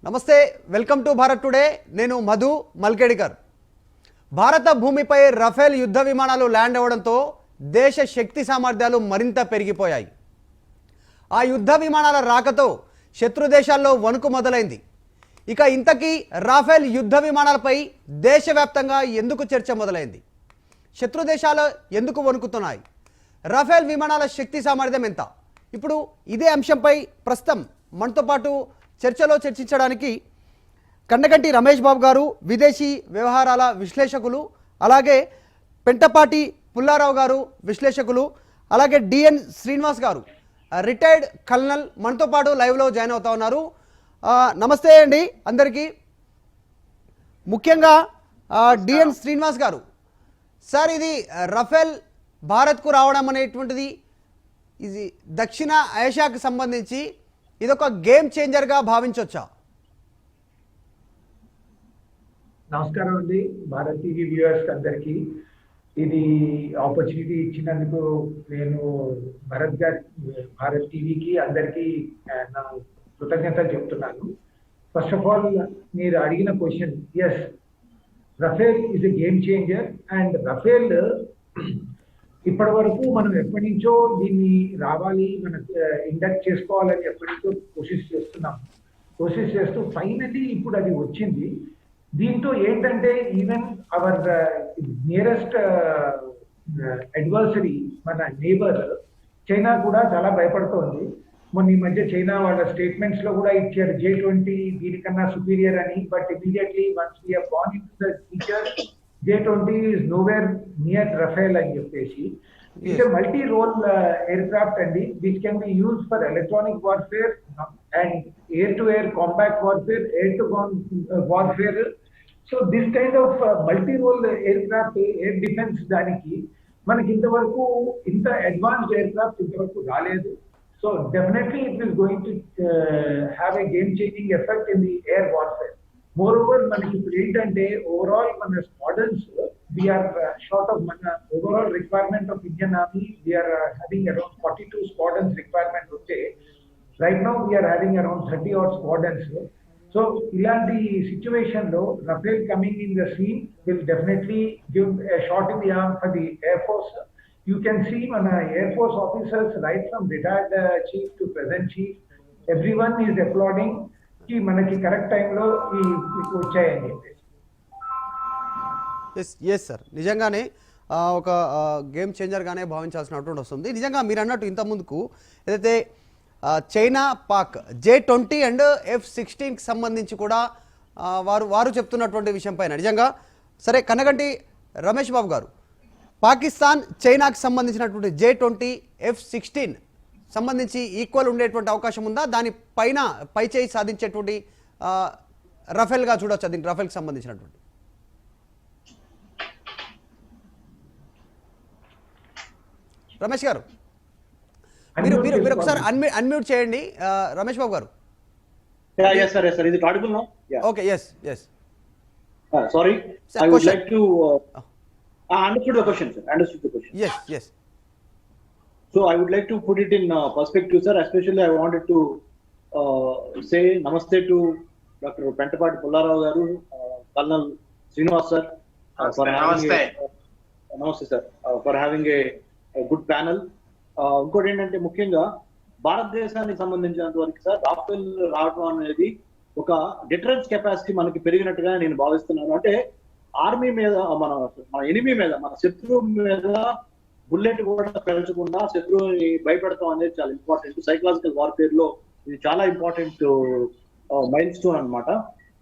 నమస్తే welcome to Bharat today నేను మధు మల్కేడికర్ భారత భూమిపై రఫేల్ యుద్ధ విమానాలు ల్యాండ్ అవ్వడంతో దేశ శక్తి సామర్థ్యాలు మరింత పెరిగిపోయాయి ఆ యుద్ధ విమానాల రాకతో శత్రు దేశాల్లో వణుకు మొదలైంది ఇక ఇంతకీ రఫేల్ యుద్ధ విమానాలపై దేశవ్యాప్తంగా ఎందుకు చర్చ మొదలైంది శత్రు దేశాలు ఎందుకు వణుకుతున్నాయి రఫేల్ విమానాల శక్తి సామర్థ్యం ఎంత ఇప్పుడు ఇదే అంశంపై ప్రస్తుతం మనతో పాటు చర్చలో చర్చించడానికి కండగంటి రమేష్ బాబు గారు విదేశీ వ్యవహారాల విశ్లేషకులు అలాగే పెంటపాటి పుల్లారావు గారు విశ్లేషకులు అలాగే డిఎన్ శ్రీనివాస్ గారు రిటైర్డ్ కల్నల్ మనతో పాటు లైవ్లో జాయిన్ అవుతా ఉన్నారు నమస్తే అండి అందరికీ ముఖ్యంగా డిఎన్ శ్రీనివాస్ గారు సార్ ఇది రఫేల్ భారత్కు రావడం అనేటువంటిది ఇది దక్షిణ ఏషియాకు సంబంధించి ఇదొక గేమ్ చేంజర్గా భావించవచ్చా? నమస్కారం అండి భారత్ టీవీ వ్యూవర్స్ అందరికీ ఇది ఆపర్చునిటీ ఇచ్చినందుకు నేను భారత్ టీవీకి అందరికీ నా కృతజ్ఞతలు చెప్తున్నాను. ఫస్ట్ ఆఫ్ ఆల్ మీరు అడిగిన question, yes Rafale is a game changer and Rafale ఇప్పటి వరకు మనం ఎప్పటి నుంచో దీన్ని రావాలి మన ఇండక్ట్ చేసుకోవాలని ఎప్పటి నుంచో కోషిష్ చేస్తూ ఫైనలీ ఇప్పుడు అది వచ్చింది. దీంతో ఏంటంటే ఈవెన్ అవర్ నియరెస్ట్ అడ్వర్సరీ మన నేబర్ చైనా కూడా చాలా భయపడుతోంది. మొన్న ఈ మధ్య చైనా వాళ్ళ స్టేట్మెంట్స్ లో కూడా ఇచ్చారు J20 దీనికన్నా సుపీరియర్ అని. But immediately once we have gone into the feature J20 is nowhere near Rafale అని చెప్పేసి. It's a multi-role aircraft అండి which can be used for electronic warfare and air-to-air combat warfare, air-to-ground warfare. So this kind of multi-role aircraft air defense దానికి మనకి ఇంతవరకు ఇంత advanced aircraft ఇంతవరకు రాలేదు. So definitely it is going to have a game-changing effect in the air warfare. Moreover, మనకి ఇప్పుడు ఏంటంటే overall మన స్క్వాడ్రన్స్ వీఆర్ షార్ట్ ఆఫ్ మన overall requirement of Indian army we are having around 42 squadrons requirement ఉంటే right now we are having around 30 odd squadrons. So ఇలాంటి situation లో Rafale coming in the scene will definitely give a shot in the arm for the air force. You can see మన air force officers right from retired chief to present chief everyone is applauding మనకి correct టైంలో వచ్చాయని చెప్పేసి. Yes sir, నిజంగానే ఒక game చేంజర్గానే భావించాల్సినటువంటి వస్తుంది. నిజంగా మీరు అన్నట్టు ఇంత ముందుకు ఏదైతే చైనా పాక్ J20 అండ్ F-16కి సంబంధించి కూడా వారు చెప్తున్నటువంటి విషయం పైన నిజంగా సరే కనగంటి రమేష్ బాబు గారు, పాకిస్తాన్ చైనాకి సంబంధించినటువంటి J20 F-16 సంబంధించి ఈక్వల్ ఉండేటువంటి అవకాశం ఉందా? దాని పైన పై చేయి సాధించేటువంటి రఫేల్గా చూడొచ్చు దీనికి రఫేల్కి సంబంధించినటువంటి? రమేష్ గారు మీరు ఒకసారి అన్మ్యూట్ చేయండి. Ramesh Babu garu. Okay, yes sorry, I would like to understood the question, sir. Understood the question. Yes. So I would like to put it in perspective, sir. Especially I wanted to say namaste to Dr. Pentapati Pullarao garu, Colonel Srinivas sir, namaste sir, for having a good panel. ఇంకోటి ఏంటంటే ముఖ్యంగా భారతదేశానికి సంబంధించినంత వరకు sir Rafale రావడం అనేది ఒక deterrence capacity మనకి పెరిగినట్టుగా నేను భావిస్తున్నాను. అంటే ఆర్మీ మీద మన ఎనిమీ మీద మన శత్రువు మీద బుల్లెట్ కూడా పెంచకుండా శత్రువుని భయపెడతాం అనేది చాలా ఇంపార్టెంట్. సైకలాజికల్ వార్ఫేర్ లో ఇది చాలా ఇంపార్టెంట్ మైల్ స్టోన్ అనమాట.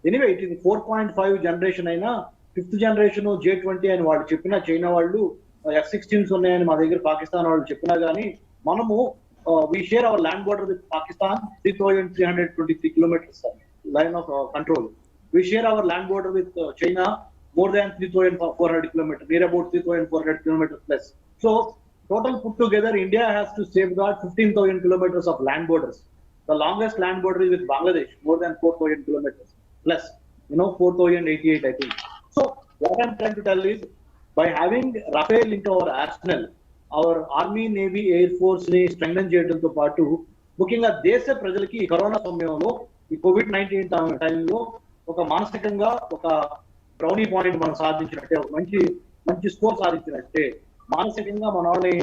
ఎనీవే ఇట్ ఇది 4.5 జనరేషన్ అయినా 5th జనరేషన్ J20 అని వాళ్ళు చెప్పినా, చైనా వాళ్ళు F-16s ఉన్నాయని మా దగ్గర పాకిస్తాన్ వాళ్ళు చెప్పినా కానీ మనము we share our land border with Pakistan 3,323 kilometers line of control. We share our land border with China more than 3,400 kilometers, near about 3,400 kilometers plus. So total put together, India has to safeguard 15,000 kilometers of land borders. The longest land border is with Bangladesh, more than 4,000 kilometers plus, 4,088 I think. So what I'm trying to tell is, by having Rafale into our arsenal, our army, navy, air force ని strengthen చేయడంతో పాటు ముఖ్యంగా దేశ ప్రజలకి corona సమయంలో ఈ COVID-19 టైంలో ఒక మానసికంగా ఒక బ్రౌనీ పాయింట్ మనం సాధించినట్టే, ఒక మంచి స్కోర్ సాధించినట్టే. మానసికంగా మన వాళ్ళని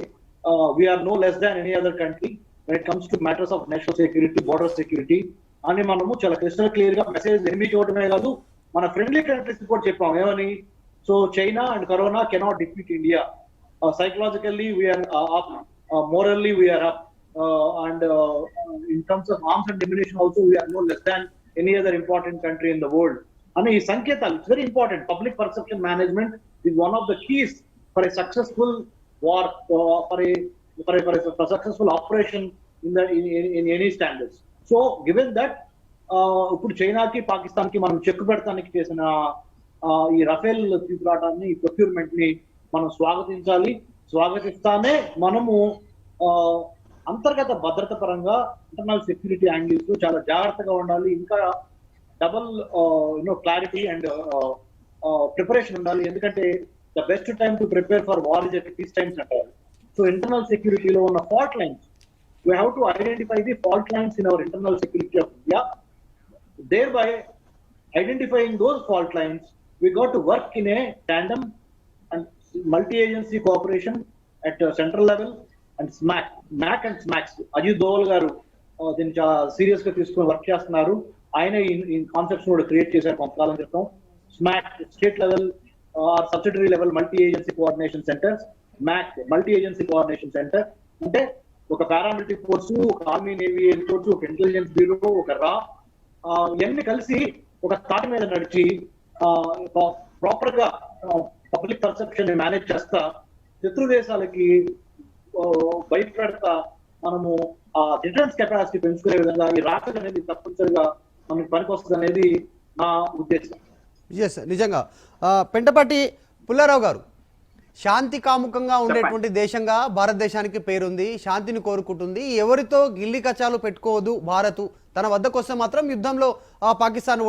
we're no less than any other country when it comes to matters of national security, border security అని మనము చాలా క్రిస్టల్ క్లియర్ గా మెసేజ్ ఎనిమిది చూడటమే కాదు, మన ఫ్రెండ్లీ కంట్రీస్ కూడా చెప్పాం ఏమని. So China and corona cannot defeat India. Psychologically we are up, morally we are up, and in terms of arms and ammunition also we are no less than any other important country in the world. And ఈ సంకేతాలు, it's very important. Public perception management is one of the keys for a successful war, for a successful operation in any standards. So given that, ఇప్పుడు చైనాకి పాకిస్తాన్కి మనం check పెడతానికి చేసిన ఈ Rafale తీసుకురావడాన్ని, ఈ procurement ని మనం స్వాగతిస్తానే మనము అంతర్గత భద్రత పరంగా ఇంటర్నల్ సెక్యూరిటీ యాంగిల్స్ చాలా జాగ్రత్తగా ఉండాలి. ఇంకా డబుల్ క్లారిటీ అండ్ ప్రిపరేషన్ ఉండాలి. ఎందుకంటే the best time to prepare for war is at peace times అంటారు. సో ఇంటర్నల్ సెక్యూరిటీలో ఉన్న fault lines, we have to identify the fault lines in our internal security of India. Thereby identifying those fault lines, we got to work in a tandem and multi-agency cooperation at central level and MAC and SMACs. Ajit Doval garu దీన్ని చాలా serious గా తీసుకొని work చేస్తున్నారు. ఆయన ఈ concepts కూడా create చేశారు కొంతకాలం క్రితం. Smack state level or subsidiary level multi agency coordination centres, MAC multi agency coordination centre. అంటే ఒక పారామిలిటరీ ఫోర్స్, ఒక ఆర్మీ నేవీ ఎయిర్ ఫోర్స్, ఒక ఇంటెలిజెన్స్ బ్యూరో, ఒక రా, ఇవన్నీ కలిసి ఒక తాటి మీద నడిచి ప్రాపర్ గా పబ్లిక్ పర్సెప్షన్ మేనేజ్ చేస్తా, శత్రు దేశాలకి భయపెడతా మనము ఆ డిఫెన్స్ కెపాసిటీ పెంచుకునే విధంగా ఈ రాకెట్ అనేది తప్పనిసరిగా మనకి పనికొస్తుంది అనేది నా ఉద్దేశం. ఎస్, నిజంగా పెంటపాటి పుల్లారావు గారు, శాంతి కాముకంగా ఉండేటువంటి దేశంగా భారతదేశానికి పేరుంది, శాంతిని కోరుకుంటుంది, ఎవరితో గిల్లి కచాలు పెట్టుకోవద్దు భారత్, తన వద్దకు వస్తే మాత్రం యుద్ధంలో పాకిస్తాన్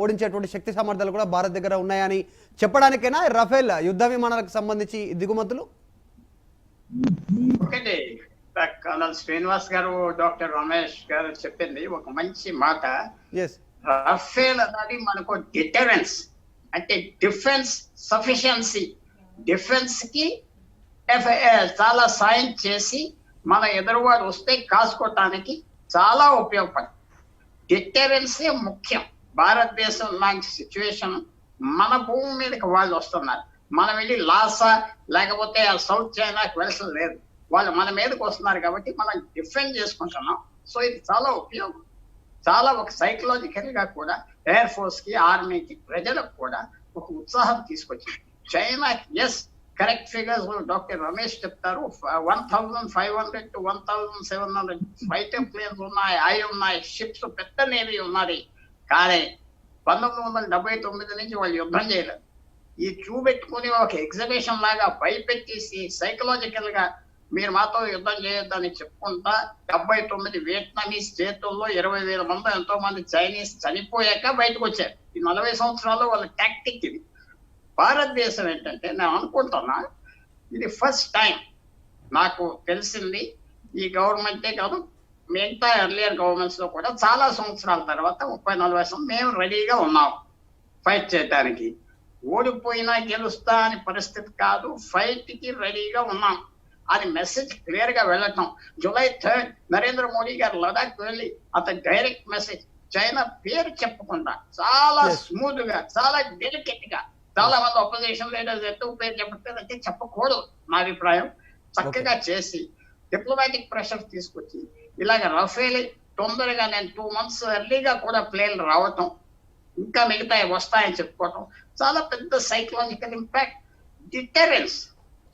ఓడించేటువంటి శక్తి సామర్థ్యాలు కూడా భారత్ దగ్గర ఉన్నాయని చెప్పడానికైనా రఫేల్ యుద్ధ విమానాలకు సంబంధించి దిగుమతులు? ఒకటి కర్నల్ శ్రీనివాస్ గారు, డాక్టర్ రమేష్ గారు చెప్పింది ఒక మంచి మాట. రఫేల్ అనేది మనకు డిటరెన్స్, అంటే డిఫెన్స్ సఫిషియన్సీ, డిఫెన్స్ కి చాలా సాయం చేసి మన ఎదురువాడు వస్తే కాసుకోవటానికి చాలా ఉపయోగపడుతుంది. డిటరెన్సే ముఖ్యం. భారతదేశం లాంటి సిచ్యువేషన్, మన భూమి మీదకి వాళ్ళు వస్తున్నారు, మనం వెళ్ళి లాసా లేకపోతే సౌత్ చైనాకి వెళ్ళడం లేదు, వాళ్ళు మన మీదకి వస్తున్నారు కాబట్టి మనం డిఫెండ్ చేసుకుంటున్నాం. సో ఇది చాలా ఉపయోగం, చాలా ఒక సైకలాజికల్ గా కూడా ఎయిర్ ఫోర్స్ కి, ఆర్మీకి, ప్రజలకు కూడా ఒక ఉత్సాహం తీసుకొచ్చింది. China yes correct figures doctor Ramesh చెప్తారు, 1500 to 1700 ఫైటర్ ప్లేన్స్ ఉన్నాయి, అవి ఉన్నాయి, షిప్స్, పెద్ద నేవీ ఉన్నది. కానీ 1979 నుంచి వాళ్ళు యుద్ధం చేయలేదు. ఈ చూపెట్టుకుని ఒక ఎగ్జిబిషన్ లాగా భయపెట్టేసి సైకలాజికల్ గా మీరు మాతో యుద్ధం చేయొద్దని చెప్పుకుంటా 79 వియట్నామీస్ చేతుల్లో 20,000 మంది, ఎంతో మంది చైనీస్ చనిపోయాక బయటకు వచ్చారు. ఈ 40 సంవత్సరాల్లో వాళ్ళ టాక్టిక్ ఇది. భారతదేశం ఏంటంటే నేను అనుకుంటున్నా ఇది ఫస్ట్ టైం నాకు తెలిసింది, ఈ గవర్నమెంటే కాదు మిగతా ఎర్లియర్ గవర్నమెంట్స్ లో కూడా చాలా సంవత్సరాల తర్వాత 30-40 సంవత్సరం మేము రెడీగా ఉన్నాం ఫైట్ చేయడానికి. ఓడిపోయినా గెలుస్తా అని పరిస్థితి కాదు, ఫైట్ కి రెడీగా ఉన్నాం అని మెసేజ్ క్లియర్ గా వెళ్ళటం. July 3rd నరేంద్ర మోడీ గారు లడాక్ వెళ్ళి అతని డైరెక్ట్ మెసేజ్ చైనా పేరు చెప్పకుండా చాలా స్మూత్ గా, చాలా డెలికేట్ గా, చాలా మంది అపోజిషన్ లీడర్స్ ఎంతో పేరు చెప్పట్లేదంటే చెప్పకూడదు నా అభిప్రాయం, చక్కగా చేసి డిప్లొమాటిక్ ప్రెషర్ తీసుకొచ్చి ఇలాగ రఫేల్ తొందరగా నేను 2 months ఎర్లీగా కూడా ప్లేన్లు రావటం, ఇంకా మిగతా వస్తాయని చెప్పుకోవటం చాలా పెద్ద psychological impact. Deterrence,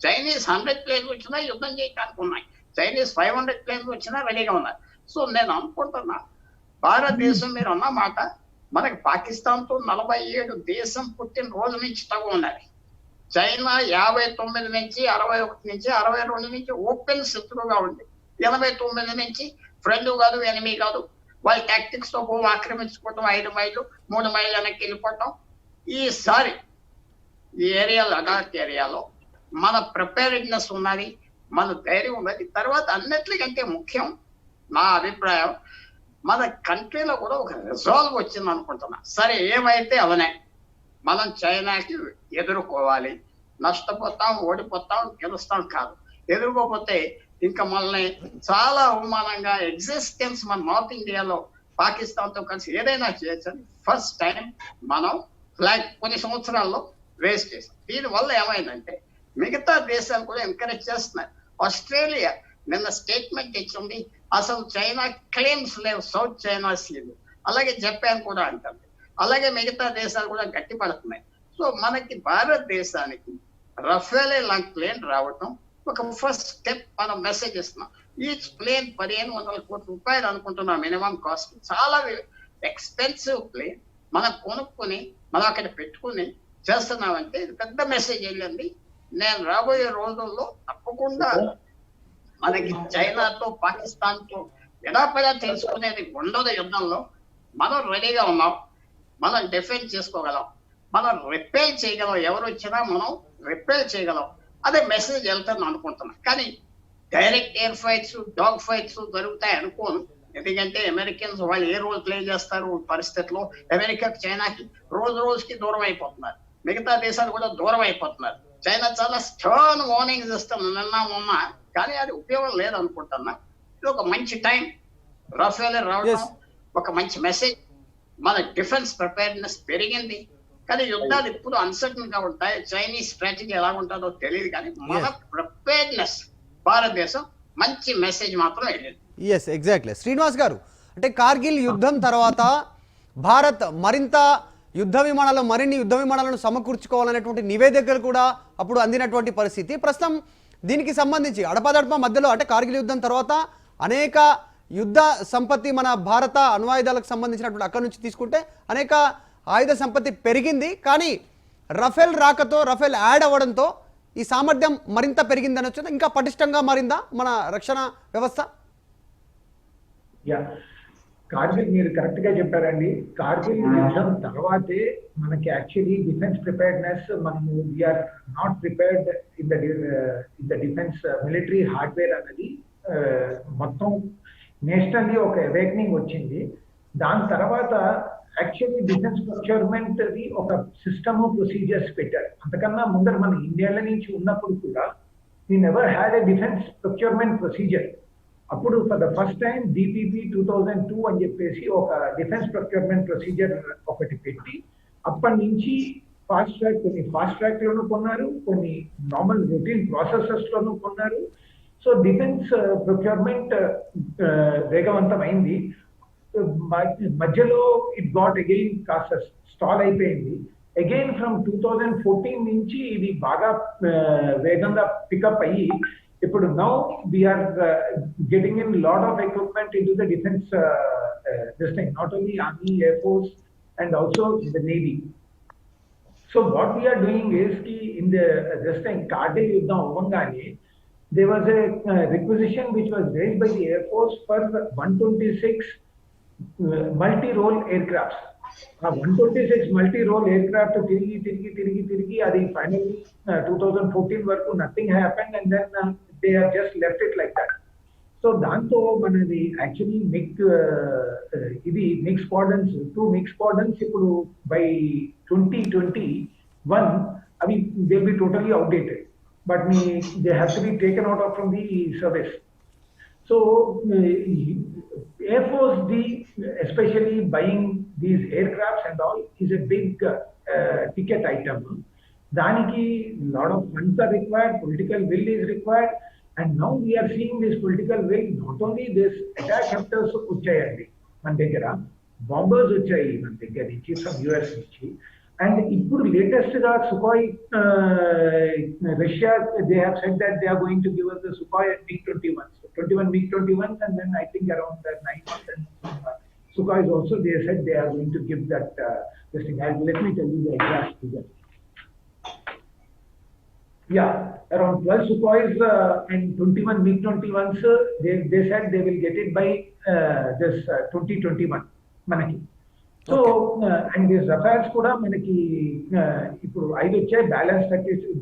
Chinese 100 planes వచ్చినా యుద్ధం చేయడానికి ఉన్నాయి, చైనీస్ 500 ప్లేన్స్ వచ్చినా రెడీగా ఉన్నాయి. సో నేను అనుకుంటున్నా భారతదేశం మీరు అన్న మాట, మనకి పాకిస్తాన్ తో 47 దేశం పుట్టిన రోజు నుంచి తగు ఉన్నది. చైనా 59 నుంచి 61 నుంచి 62 నుంచి ఓపెన్ శత్రువుగా ఉంది, 89 నుంచి ఫ్రెండ్ కాదు, ఎనిమీ కాదు. వాళ్ళ టాక్టిక్స్ తో భూమి ఆక్రమించుకోవటం, 5 మైళ్ళు 3 మైళ్ళు వెనక్కి వెళ్ళిపోవటం. ఈసారి ఈ ఏరియా లడాక్ ఏరియాలో మన ప్రిపేర్డ్నెస్ ఉన్నది, మన ధైర్యం ఉన్నది. తర్వాత అన్నిటికంటే ముఖ్యం నా అభిప్రాయం, మన కంట్రీలో కూడా ఒక రిజాల్వ్ వచ్చింది అనుకుంటున్నా. సరే ఏమైతే అవనే మనం చైనాకి ఎదుర్కోవాలి. నష్టపోతాం, ఓడిపోతాం, గెలుస్తాం కాదు. ఎదుర్కోపోతే ఇంకా మనల్ని చాలా అవమానంగా ఎగ్జిస్టెన్స్ మన నార్త్ ఇండియాలో పాకిస్తాన్ తో కలిసి ఏదైనా చేయొచ్చని ఫస్ట్ టైం మనం ఫ్లాగ్ కొన్ని సంవత్సరాల్లో వేస్ట్ చేసాం. దీనివల్ల ఏమైందంటే మిగతా దేశాలు కూడా ఎంకరేజ్ చేస్తున్నాయి. ఆస్ట్రేలియా నిన్న స్టేట్మెంట్ ఇచ్చింది, అసలు చైనా క్లెయిమ్స్ లేవు సౌత్ చైనా సీలు. అలాగే జపాన్ కూడా అంటుంది. అలాగే మిగతా దేశాలు కూడా గట్టిపడుతున్నాయి. సో మనకి భారతదేశానికి రఫేల్ లాంటి ప్లేన్ రావటం ఒక ఫస్ట్ స్టెప్. మనం మెసేజ్ ఇస్తున్నాం. ఈచ్ ప్లేన్ 1500 కోట్ల రూపాయలు అనుకుంటున్నాం మినిమం కాస్ట్. చాలా ఎక్స్పెన్సివ్ ప్లేన్ మనం కొనుక్కొని మనం అక్కడ పెట్టుకుని చేస్తున్నామంటే ఇది పెద్ద మెసేజ్ వెళ్ళింది. నేను రాబోయే రోజుల్లో తప్పకుండా మనకి చైనాతో పాకిస్తాన్ తో ఎడాపడా తెలుసుకునేది ఉండదు. యుద్ధంలో మనం రెడీగా ఉన్నాం, మనం డిఫెండ్ చేసుకోగలం, మనం రిపేర్ చేయగలం. ఎవరు వచ్చినా మనం రిపేర్ చేయగలం. అదే మెసేజ్ వెళ్తాను అనుకుంటున్నాను. కానీ direct air fights, dog fights జరుగుతాయి అనుకోను. ఎందుకంటే అమెరికన్స్ వాళ్ళు ఏ రోల్ ప్లే చేస్తారు పరిస్థితిలో. అమెరికాకి చైనాకి రోజు రోజుకి దూరం అయిపోతున్నారు. మిగతా దేశాలు కూడా దూరం అయిపోతున్నారు. చైనా చాలా స్టర్న్ వార్నింగ్స్ ఇస్తాను నిన్న మొన్న, కానీ అది ఉపయోగం లేదనుకుంటున్నా. ఇది ఒక మంచి టైం. రఫేల్ రావడం ఒక మంచి మెసేజ్. మన డిఫెన్స్ ప్రిపేర్నెస్ పెరిగింది. కానీ యుద్ధాలు ఇప్పుడు అన్సర్టన్ గా ఉంటాయి. చైనీస్ స్ట్రాటజీ ఎలా ఉంటుందో తెలియదు. కానీ మన ప్రిపేర్నెస్ భారతదేశం మంచి మెసేజ్ మాత్రం వెళ్ళింది. Yes, exactly. శ్రీనివాస్ గారు, అంటే కార్గిల్ యుద్ధం తర్వాత భారత్ మరింత మరిన్ని యుద్ధ విమానాలను సమకూర్చుకోవాలనేటువంటి నివేదికలు కూడా అప్పుడు అందినటువంటి పరిస్థితి. ప్రస్తుతం దీనికి సంబంధించి అడపాదడప మధ్యలో అంటే కార్గిల్ యుద్ధం తర్వాత అనేక యుద్ధ సంపత్తి మన భారత అణ్వాయుధాలకు సంబంధించినటువంటి అక్కడి నుంచి తీసుకుంటే అనేక ఆయుధ సంపత్తి పెరిగింది. కానీ రఫేల్ రాకతో, రఫేల్ యాడ్ అవ్వడంతో ఈ సామర్థ్యం మరింత పెరిగిందని వచ్చింది. ఇంకా పటిష్టంగా మారిందా మన రక్షణ వ్యవస్థ? కార్గిల్ మీరు కరెక్ట్ గా చెప్పారండి. కార్గిల్ యుద్ధం తర్వాతే మనకి యాక్చువల్లీ డిఫెన్స్ ప్రిపేర్డ్నెస్ మనము we are not prepared in the defence military hardware అన్నది మొత్తం నేషనల్లీ ఒక అవేకనింగ్ వచ్చింది. దాని తర్వాత యాక్చువల్లీ డిఫెన్స్ ప్రొక్యూర్మెంట్ ఒక సిస్టమ్ ప్రొసీజర్స్ పెట్టారు. అంతకన్నా ముందర మన ఇండియాల నుంచి ఉన్నప్పుడు కూడా we never had a defence procurement procedure. అప్పుడు for the first time DPP 2002 అని చెప్పేసి ఒక డిఫెన్స్ ప్రొక్యూర్మెంట్ ప్రొసీజర్ ఒకటి పెట్టి అప్పటి నుంచి కొన్ని ఫాస్ట్ ట్రాక్ లోనూ కొన్నారు, కొన్ని నార్మల్ రొటీన్ ప్రాసెసెస్ లోనూ కొన్నారు. సో డిఫెన్స్ ప్రొక్యూర్మెంట్ వేగవంతమైంది. మధ్యలో ఇట్ గాట్ అగైన్ కాస్త స్టాల్ అయిపోయింది. అగైన్ ఫ్రమ్ 2014 నుంచి ఇది బాగా వేగంగా పికప్ అయ్యి ఇప్పుడు now we are getting in lot of equipment in to the defence this thing, not only army, air force and also the navy. So what we are doing is కి in the this thing Kargil యుద్ధం అవ్వగానే there was a requisition which was raised by the Air Force for 126 multi-role aircrafts. 126 multi-role aircraft తిరిగి అది finally 2014 వరకు nothing happened and then they have just left it like that. So దాంతో మనది actually mix squadrons, 2 mix squadrons ఇప్పుడు by 2021 అవి they will be totally outdated. But they have to be taken out of from the service. So Air Force, especially buying these aircrafts and all, is a big ticket item. Daniki lot of funds are required, political will is required, and now we are seeing this political will. Not only this, attack helicopters uchayandi man daggara, bombers uchayi man daggara nunchi from US nunchi. And ఇప్పుడు latest గా Sukhoi, Russia, they have said that they are going to give us the Sukhoi MiG-21s, 21 MiG-21s, and then I think around that 9 months and Sukhois also they said they are going to give that this thing. Let me tell you the exact figure. Yeah, around 12 Sukhois and 21 MiG-21s. They said they will get it by this 2021 manaki. So and these Rafales kuda manaki ippudu 5 వచ్చాయి,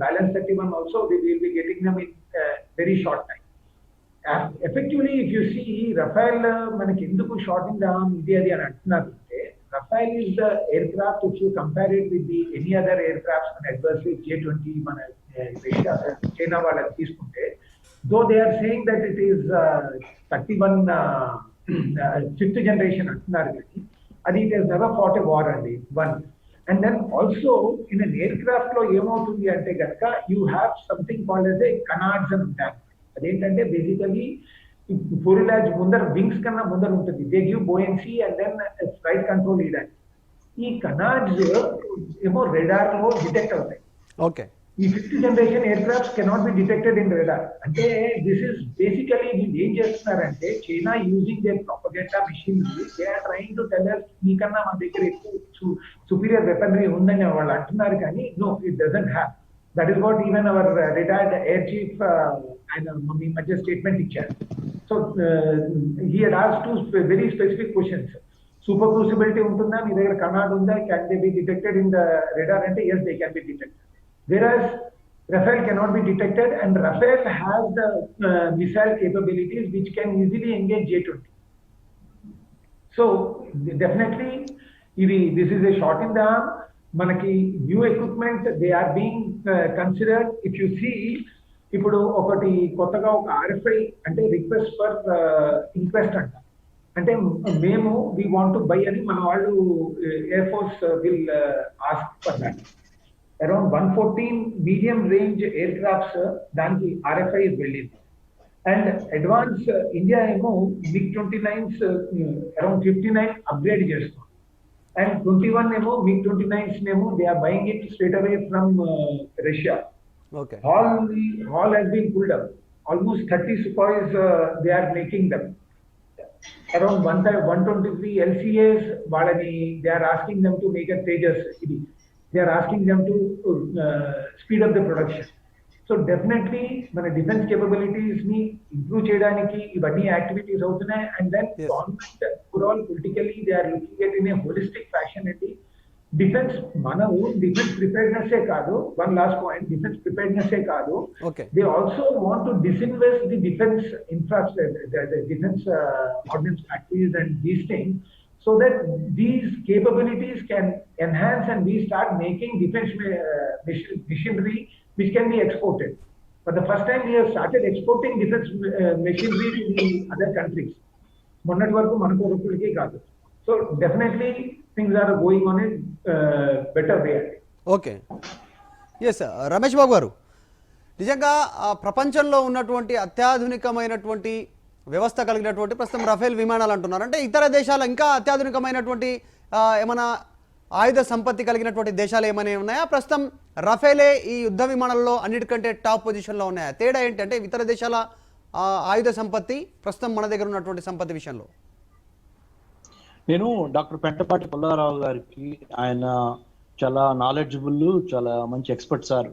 balance 31 also we will be getting them in very short time. Effectively if you see Rafale మనకి ఎందుకు షార్టింగ్ డామ్ ఇది అది అని అంటున్నారంటే Rafale is the aircraft if you compare it with the any other aircrafts మన adversary J-20 మన రష్యా చైనా వాళ్ళని తీసుకుంటే though they are saying that it is 5th generation అంటున్నారు కానీ అది it has never fought a war అండి one. And then also in an aircraft లో ఏమవుతుంది అంటే కనుక you have something called as a canards అని ఉంటాయి. అదేంటంటే బేసికలీ ఫ్యూరిలాజ్ ముందర వింగ్స్ కన్నా ముందర ఉంటుంది. They give buoyancy and then flight control ఇయడానికి. ఈ కనార్డ్స్ ఏమో రెడార్ లో డిటెక్ట్ అవుతాయి. ఓకే. ఈ 5th generation aircrafts cannot be detected in radar. అంటే దిస్ ఇస్ బేసికలీ వీళ్ళు ఏం చేస్తున్నారంటే China using their propaganda machinery they are trying to tell us మీకన్నా మన దగ్గర ఎక్కువ సుపీరియర్ వెపనరీ ఉందని వాళ్ళు అంటున్నారు కానీ no it doesn't have. That is what even our retired air chief ఆయన మీ మధ్య స్టేట్మెంట్ ఇచ్చారు. So he had asked two very specific questions. Super cruisability ఉంటుందా, మీ దగ్గర కనాడ్ ఉందా, can they be detected in the radar అంటే yes they can be detected. Whereas Rafale cannot be detected and Rafale has the missile capabilities which can easily engage J-20. So definitely this is a shot in the arm. Manaki new equipment they are being considered. If you see ఇప్పుడు ఒకటి కొత్తగా ఒక RFI అంటే request for inquest అంట. అంటే మేము we want to buy అని మన వాళ్ళు air force will ask for that. Around 114 medium range aircrafts దానికి RFIs వెళ్ళింది. అండ్ అడ్వాన్స్ ఇండియా ఏమో MiG-29s అరౌండ్ 59 అప్గ్రేడ్ చేస్తుంది. అండ్ 21 ఏమో MiG-29s ఏమో they are buying it straight away from Russia. Okay. All has been pulled up. Almost 30 Sukhoi they are making them. Around 123 LCAs వాళ్ళని they are asking them to make a Tejas. They are asking them to speed up the production. So definitely మన defence capabilities ని improve చేయడానికి ఇవన్నీ activities అవుతున్నాయి. And then government overall politically they are looking at in a holistic fashion అండి. Defence మన own defence preparedness కాదు. One last point, defence preparedness కాదు, they also want to disinvest the defence infrastructure, defence ordnance factories and these things, so that these capabilities can enhance and we start making defense machinery which can be exported. For the first time we have started exporting defense machinery to the other countries. Monnati varaku manaku rupuliki kaadu. So definitely things are going on a better way. Okay. Yes Ramesh Babu garu, నిజంగా ప్రపంచంలో ఉన్నటువంటి అత్యాధునికమైనటువంటి వ్యవస్థ కలిగినటువంటి ప్రస్తుతం Rafale విమానాలు అంటున్నారు. అంటే ఇతర దేశాలు ఇంకా అత్యాధునికమైనటువంటి ఏమైనా ఆయుధ సంపత్తి కలిగినటువంటి దేశాలు ఏమైనా ఉన్నాయా? ప్రస్తుతం రఫేలే ఈ యుద్ధ విమానాల్లో అన్నిటికంటే టాప్ పొజిషన్లో ఉన్నాయా? తేడా ఏంటంటే ఇతర దేశాల ఆయుధ సంపత్తి ప్రస్తుతం మన దగ్గర ఉన్నటువంటి సంపత్తి విషయంలో. నేను డాక్టర్ పెంటపాటి పుల్లారావు గారికి, ఆయన చాలా నాలెడ్జబుల్, చాలా మంచి ఎక్స్పర్ట్ సార్.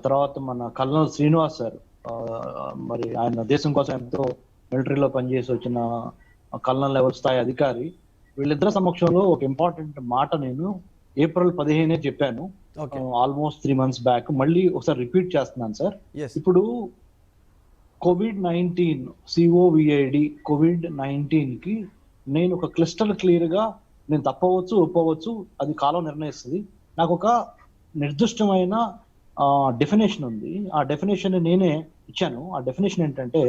తర్వాత మన కల్నల్ శ్రీనివాస్ సార్, మరి ఆయన దేశం కోసం ఎంతో మిలిటరీలో పనిచేసి వచ్చిన కల్నల్ లెవెల్ స్థాయి అధికారి. వీళ్ళిద్దరి సమక్షంలో ఒక ఇంపార్టెంట్ మాట నేను April 15 చెప్పాను, ఆల్మోస్ట్ 3 months బ్యాక్. మళ్ళీ ఒకసారి రిపీట్ చేస్తున్నాను సార్. ఇప్పుడు COVID-19 COVID-19 కి నేను ఒక క్లిస్టల్ క్లియర్ గా నేను తప్పవచ్చు ఒప్పవచ్చు, అది కాలం నిర్ణయిస్తుంది. నాకు ఒక నిర్దిష్టమైన డెఫినేషన్ ఉంది. ఆ డెఫినేషన్ నేనే ఇచ్చాను. ఆ డెఫినేషన్ ఏంటంటే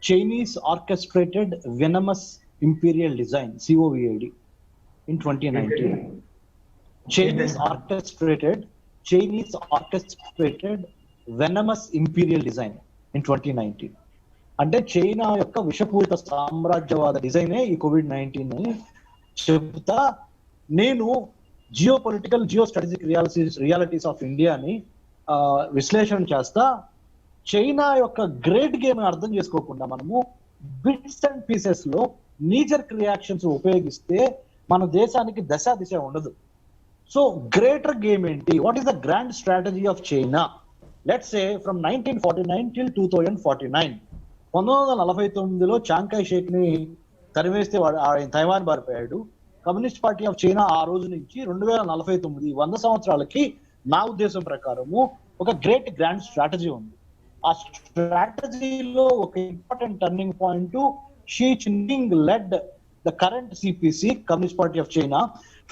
Chinese orchestrated venomous imperial design, COVID in 2019. Chinese orchestrated venomous imperial design in 2019. అంటే చైనా యొక్క విషపూరిత సామ్రాజ్యవాద డిజైనే ఈ COVID-19 అని చెప్తా. నేను geo political geo strategic realities of ఇండియాని విశ్లేషణ చేస్తా. చైనా యొక్క గ్రేట్ గేమ్ అర్థం చేసుకోకుండా మనము బిట్స్ అండ్ పీసెస్ లో నీజర్క్ రియాక్షన్స్ ఉపయోగిస్తే మన దేశానికి దశ దిశ ఉండదు. సో గ్రేటర్ గేమ్ ఏంటి? What is the grand strategy of China? Let's say from 1949 till 2049. 1949లో చాంకాయ్ షేక్ ని తరివేస్తే ఆయన తైవాన్ బారిపోయాడు. కమ్యూనిస్ట్ పార్టీ ఆఫ్ చైనా ఆ రోజు నుంచి 2049 100 సంవత్సరాలకి నా ఉద్దేశం ప్రకారము ఒక గ్రేట్ గ్రాండ్ స్ట్రాటజీ ఉంది. ఆ స్ట్రాటజీలో ఒక important turning point Xi Jinping lead the current CPC communist party of China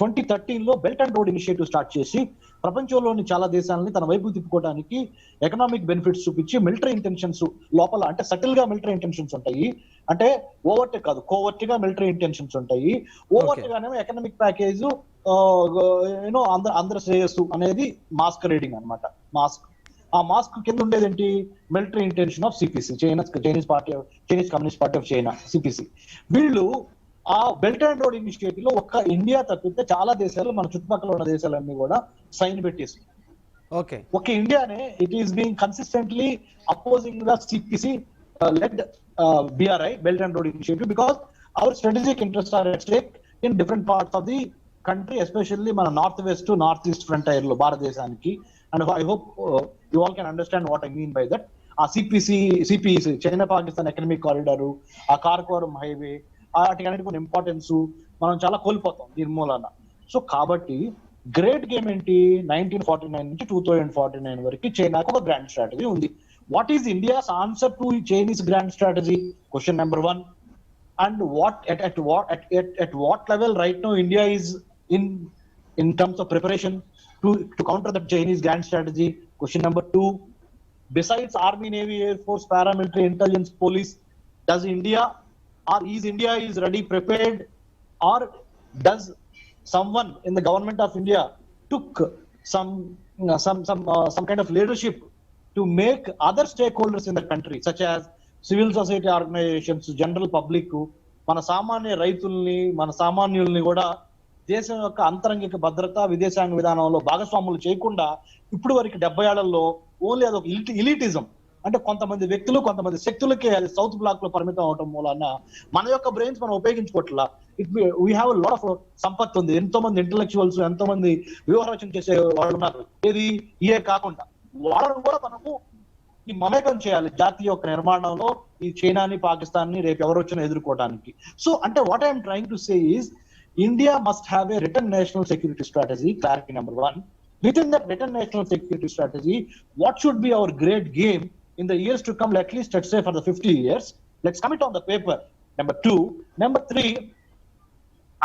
2013 లో belt and road initiative start చేసి ప్రపంచంలోని చాలా దేశాలని తన వైపు తిప్పుకోవడానికి ఎకనామిక్ బెనిఫిట్స్ చూపించి మిలిటరీ ఇంటెన్షన్స్ లోపల, అంటే సటిల్ గా మిలిటరీ ఇంటెన్షన్స్ ఉంటాయి, అంటే ఓవర్ట్ కాదు కోవర్ట్ గా మిలిటరీ ఇంటెన్షన్స్ ఉంటాయి. ఓవర్ట్ గానేమో ఎకనామిక్ ప్యాకేజ్ యూనో అందరి శ్రేయస్సు అనేది మాస్క్ రీడింగ్ అనమాట. ఆ మాస్క్ కింద ఉండేది ఏంటి? Military intention of CPC, Chinese communist party of China, CPC. వీళ్ళు ఆ బెల్ట్ అండ్ రోడ్ ఇనిషియేటివ్ లో ఒక్క ఇండియా తప్పితే చాలా దేశాలు, మన చుట్టుపక్కల ఉన్న దేశాలన్నీ కూడా సైన్ పెట్టేసి, ఓకే, ఒక ఇండియానే it is being consistently opposing the CPC led BRI belt and road initiative because our strategic interest are at stake in different parts of the country, especially మన north west to north east frontier లో భారతదేశానికి. And I hope you all can understand what I mean by that. ఆ CPC China Pakistan economic corridor, ఆ Karakoram highway, వాటికి అన్నిటి కొన్ని importance మనం చాలా కోల్పోతాం దీని మూలాన. సో కాబట్టి గ్రేట్ గేమ్ ఏంటి? 1949 నుంచి 2049 వరకు చైనాకు ఒక గ్రాండ్ స్ట్రాటజీ ఉంది. What is India's answer to Chinese grand strategy? Question number 1. And at what level right now India is in terms of preparation to counter the Chinese grand strategy? Question number 2. Besides Army, Navy, Air Force, paramilitary, intelligence, police, does India is ready, prepared, or does someone in the government of India took some kind of leadership to make other stakeholders in the country, such as civil society organizations, general public, మన సామాన్య రైతుల్ని, మన సామాన్యుల్ని కూడా దేశం యొక్క అంతరంగిక భద్రత, విదేశాంగ విధానంలో భాగస్వాములు చేయకుండా ఇప్పుడు వరకు 70 ఏళ్లలో ఓన్లీ అదొక ఇలిటిజం, అంటే కొంతమంది వ్యక్తులు, కొంతమంది శక్తులకే అది సౌత్ బ్లాక్ లో పరిమితం అవటం మూలన మన యొక్క బ్రెయిన్స్ మనం ఉపయోగించుకోవట్లా. వీ హ్యావ్ లాట్ ఆఫ్ సంపత్తి ఉంది, ఎంతో మంది ఇంటలెక్చువల్స్, ఎంతో మంది వ్యూహరచన చేసే వాళ్ళు ఉన్నారు. ఏది ఇయే కాకుండా వాళ్ళని కూడా మనము ఈ మమేకం చేయాలి జాతీయ యొక్క నిర్మాణంలో ఈ చైనాని, పాకిస్తాన్ ని రేపు ఎవరు వచ్చినా ఎదుర్కోవడానికి. సో అంటే what I'm trying to say is India must have a return national security strategy, clarity number 1. With in that return national security strategy, what should be our great game in the years to come, at least let's say for the 50 years, let's come it on the paper. Number 2. Number 3,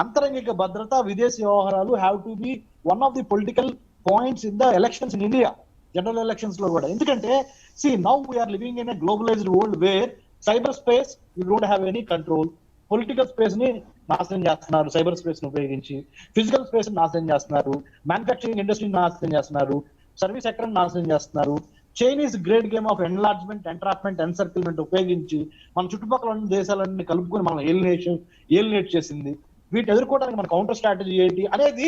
అంతరంగిక భద్రత, విదేశీ వ్యవహారాలు have to be one of the political points in the elections in India, general elections లో కూడా. ఎందుకంటే see, now we are living in a globalized world where cyber space we don't have any control. Political space ని నాశనం చేస్తున్నారు cyber space ని ఉపయోగించి, physical space ని నాశనం చేస్తున్నారు, మ్యానుఫ్యాక్చరింగ్ ఇండస్ట్రీని నాశనం చేస్తున్నారు, సర్వీస్ సెక్టర్ నాశనం చేస్తున్నారు. Chinese great game of enlargement, entrapment, encirclement ఉపయోగించి మన చుట్టుపక్కల ఉన్న దేశాలన్నీ కలుపుకొని మనం ఏలినేట్ చేసింది. వీటిని ఎదుర్కోవడానికి మన కౌంటర్ స్ట్రాటజీ ఏంటి అనేది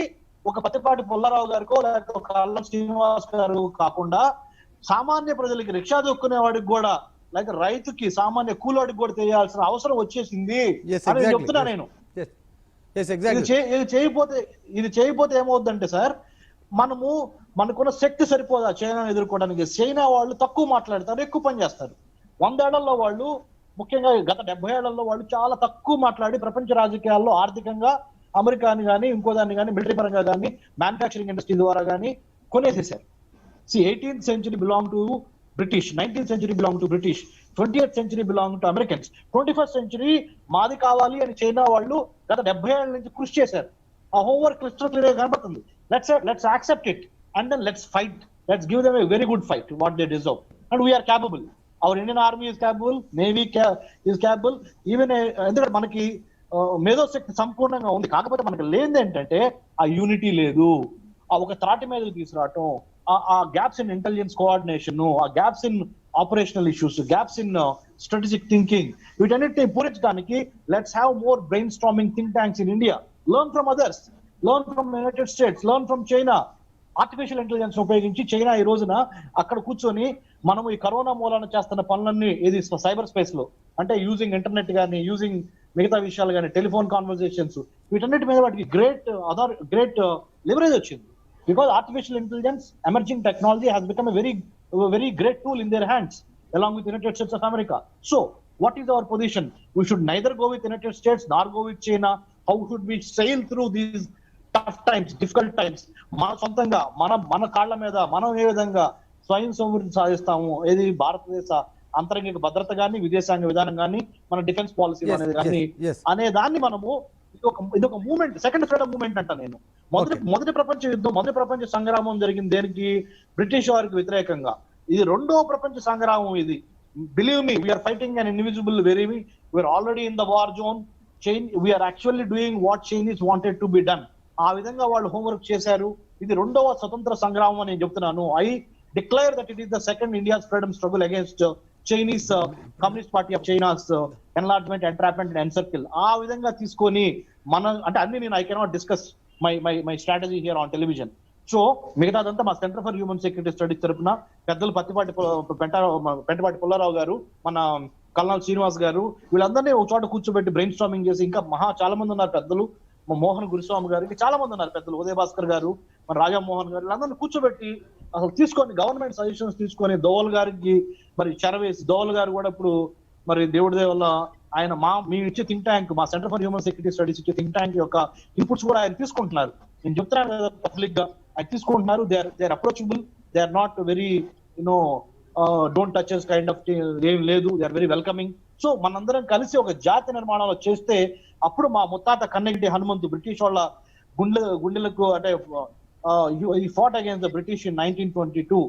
ఒక పత్తిపాటి పుల్లారావు గారికో లేకపోతే ఒక అల్లం శ్రీనివాస్ గారు కాకుండా సామాన్య ప్రజలకి, రిక్షా దొక్కునే వాడికి కూడా, లేక రైతుకి, సామాన్య కూలోడికి కూడా తెలియాల్సిన అవసరం వచ్చేసింది అని చెప్తున్నా నేను. ఇది చేయకపోతే ఏమవుతుందంటే సార్, మనకున్న శక్తి సరిపోదా చైనాను ఎదుర్కోవడానికి? చైనా వాళ్ళు తక్కువ మాట్లాడతారు, ఎక్కువ పని చేస్తారు. 100 ఏళ్లలో వాళ్ళు, ముఖ్యంగా గత 70 ఏళ్లలో వాళ్ళు చాలా తక్కువ మాట్లాడి ప్రపంచ రాజకీయాల్లో ఆర్థికంగా అమెరికాని కానీ, ఇంకో దాన్ని కానీ, మిలిటరీ పరంగా కానీ, మ్యానుఫ్యాక్చరింగ్ ఇండస్ట్రీ ద్వారా కానీ కొనేసేసారు. 18th century belonged to British, 19th century belonged to British, 20th century belonged to Americans, 21st century మాది కావాలి అని చైనా వాళ్ళు గత 70 ఏళ్ల నుంచి కృషి చేశారు. ఆ హోంవర్క్ క్లిస్టర్ క్లియర్ కనబడుతుంది. Let's accept it and then let's fight. Let's give them a very good fight, what they deserve. And we are capable. Our Indian Army is capable, Navy is capable. Even ఎందుకంటే మనకి మేధోశక్తి సంపూర్ణంగా ఉంది. కాకపోతే మనకి లేనిది ఏంటంటే ఆ యూనిటీ లేదు, ఆ ఒక త్రాటి మీద తీసుకురావటం, ఆ గ్యాప్స్ ఇన్ ఇంటెలిజెన్స్ కోఆర్డినేషన్, ఆ gaps in operational issues, gaps in strategic thinking, వీటన్నిటిని పూరించడానికి let's have more brain storming think tanks in India. Learn from others, learn from United states, learn from China. Artificial intelligence ఉపయోగించి China ఈ రోజున అక్కడ కూర్చొని మనం ఈ కరోనా మూలాన చేస్తున్న పనులన్నీ ఇది సైబర్ స్పేస్ లో, అంటే యూజింగ్ ఇంటర్నెట్ కానీ, యూజింగ్ మిగతా విషయాలు కానీ, టెలిఫోన్ కాన్వర్సేషన్స్, వీటన్నిటి మీద వాటికి గ్రేట్ లివరేజ్ వచ్చింది. Because artificial intelligence, emerging technology has become a very great tool in their hands along with United States of America. So what is our position? We should neither go with United States nor go with China. How should we sail through these tough times, difficult times? మన సొంతంగా మన కాళ్ళ మీద మనం ఏ విధంగా స్వయం సమృద్ధి సాధిస్తాము, ఏది భారతదేశ అంతరంగిక భద్రత కానీ, విదేశాంగ విధానం కానీ, మన డిఫెన్స్ పాలసీ Yes, అనేది yes, కానీ yes. అనే దాన్ని మనము ఇది ఒక మూమెంట్, సెకండ్ ఫ్రీడమ్ మూమెంట్ అంట నేను. మొదటి ప్రపంచ యుద్ధం, మొదటి ప్రపంచ సంగ్రామం జరిగింది దేనికి? బ్రిటిష్ వారికి వ్యతిరేకంగా. ఇది రెండో ప్రపంచ సంగ్రామం ఇది. Believe me, we're fighting an invisible very, we're already in the war zone. We're actually doing what Chinese wanted to be done. ఆ విధంగా వాళ్ళు హోంవర్క్ చేశారు. ఇది రెండవ స్వతంత్ర సంగ్రామం అని నేను చెప్తున్నాను. I declare that it is the second India's freedom struggle against Chinese communist party of China's enlargement, entrapment and encircle. ఆ విధంగా తీసుకొని అంటే అన్ని నేను I cannot discuss my strategy here on television. So మిగతాదంతా మా centre for human security studies తరఫున పెద్దలు పెంటపాటి పుల్లారావు గారు, మన కల్నాల్ శ్రీనివాస్ గారు, వీళ్ళందరినీ ఒక చోట కూర్చోబెట్టి బ్రెయిన్ స్టార్మింగ్ చేసి, ఇంకా చాలా మంది ఉన్నారు పెద్దలు, మా మోహన్ గురుస్వామి గారు, ఇంకా చాలా మంది ఉన్నారు పెద్దలు, ఉదయ భాస్కర్ గారు, మన రాజామోహన్ గారు, వీళ్ళందరినీ కూర్చోబెట్టి అసలు తీసుకొని గవర్నమెంట్ సజెషన్స్ తీసుకొని దోవల్ గారికి మరి చెరవేసి, దోవల్ గారు కూడా ఇప్పుడు మరి దేవుడి దయ వల్ల ఆయన మేము ఇచ్చే థింక్ ట్యాంక్, మా centre for human security studies ఇచ్చే థింక్ ట్యాంక్ యొక్క ఇన్పుట్స్ కూడా ఆయన తీసుకుంటున్నారు. నేను చెప్తున్నాను కదా పబ్లిక్ గా, ఆయన తీసుకుంటున్నారు. They are approachable, they are not very don't touches kind of ఏం లేదు, they are very welcoming. So మనందరం కలిసి ఒక జాతి నిర్మాణంలో చేస్తే అప్పుడు మా ముత్తాత కన్నెగడ్డి హనుమంతు బ్రిటిష్ వాళ్ళ గుండెలకు అంటే ఈ fought against the British in 1922.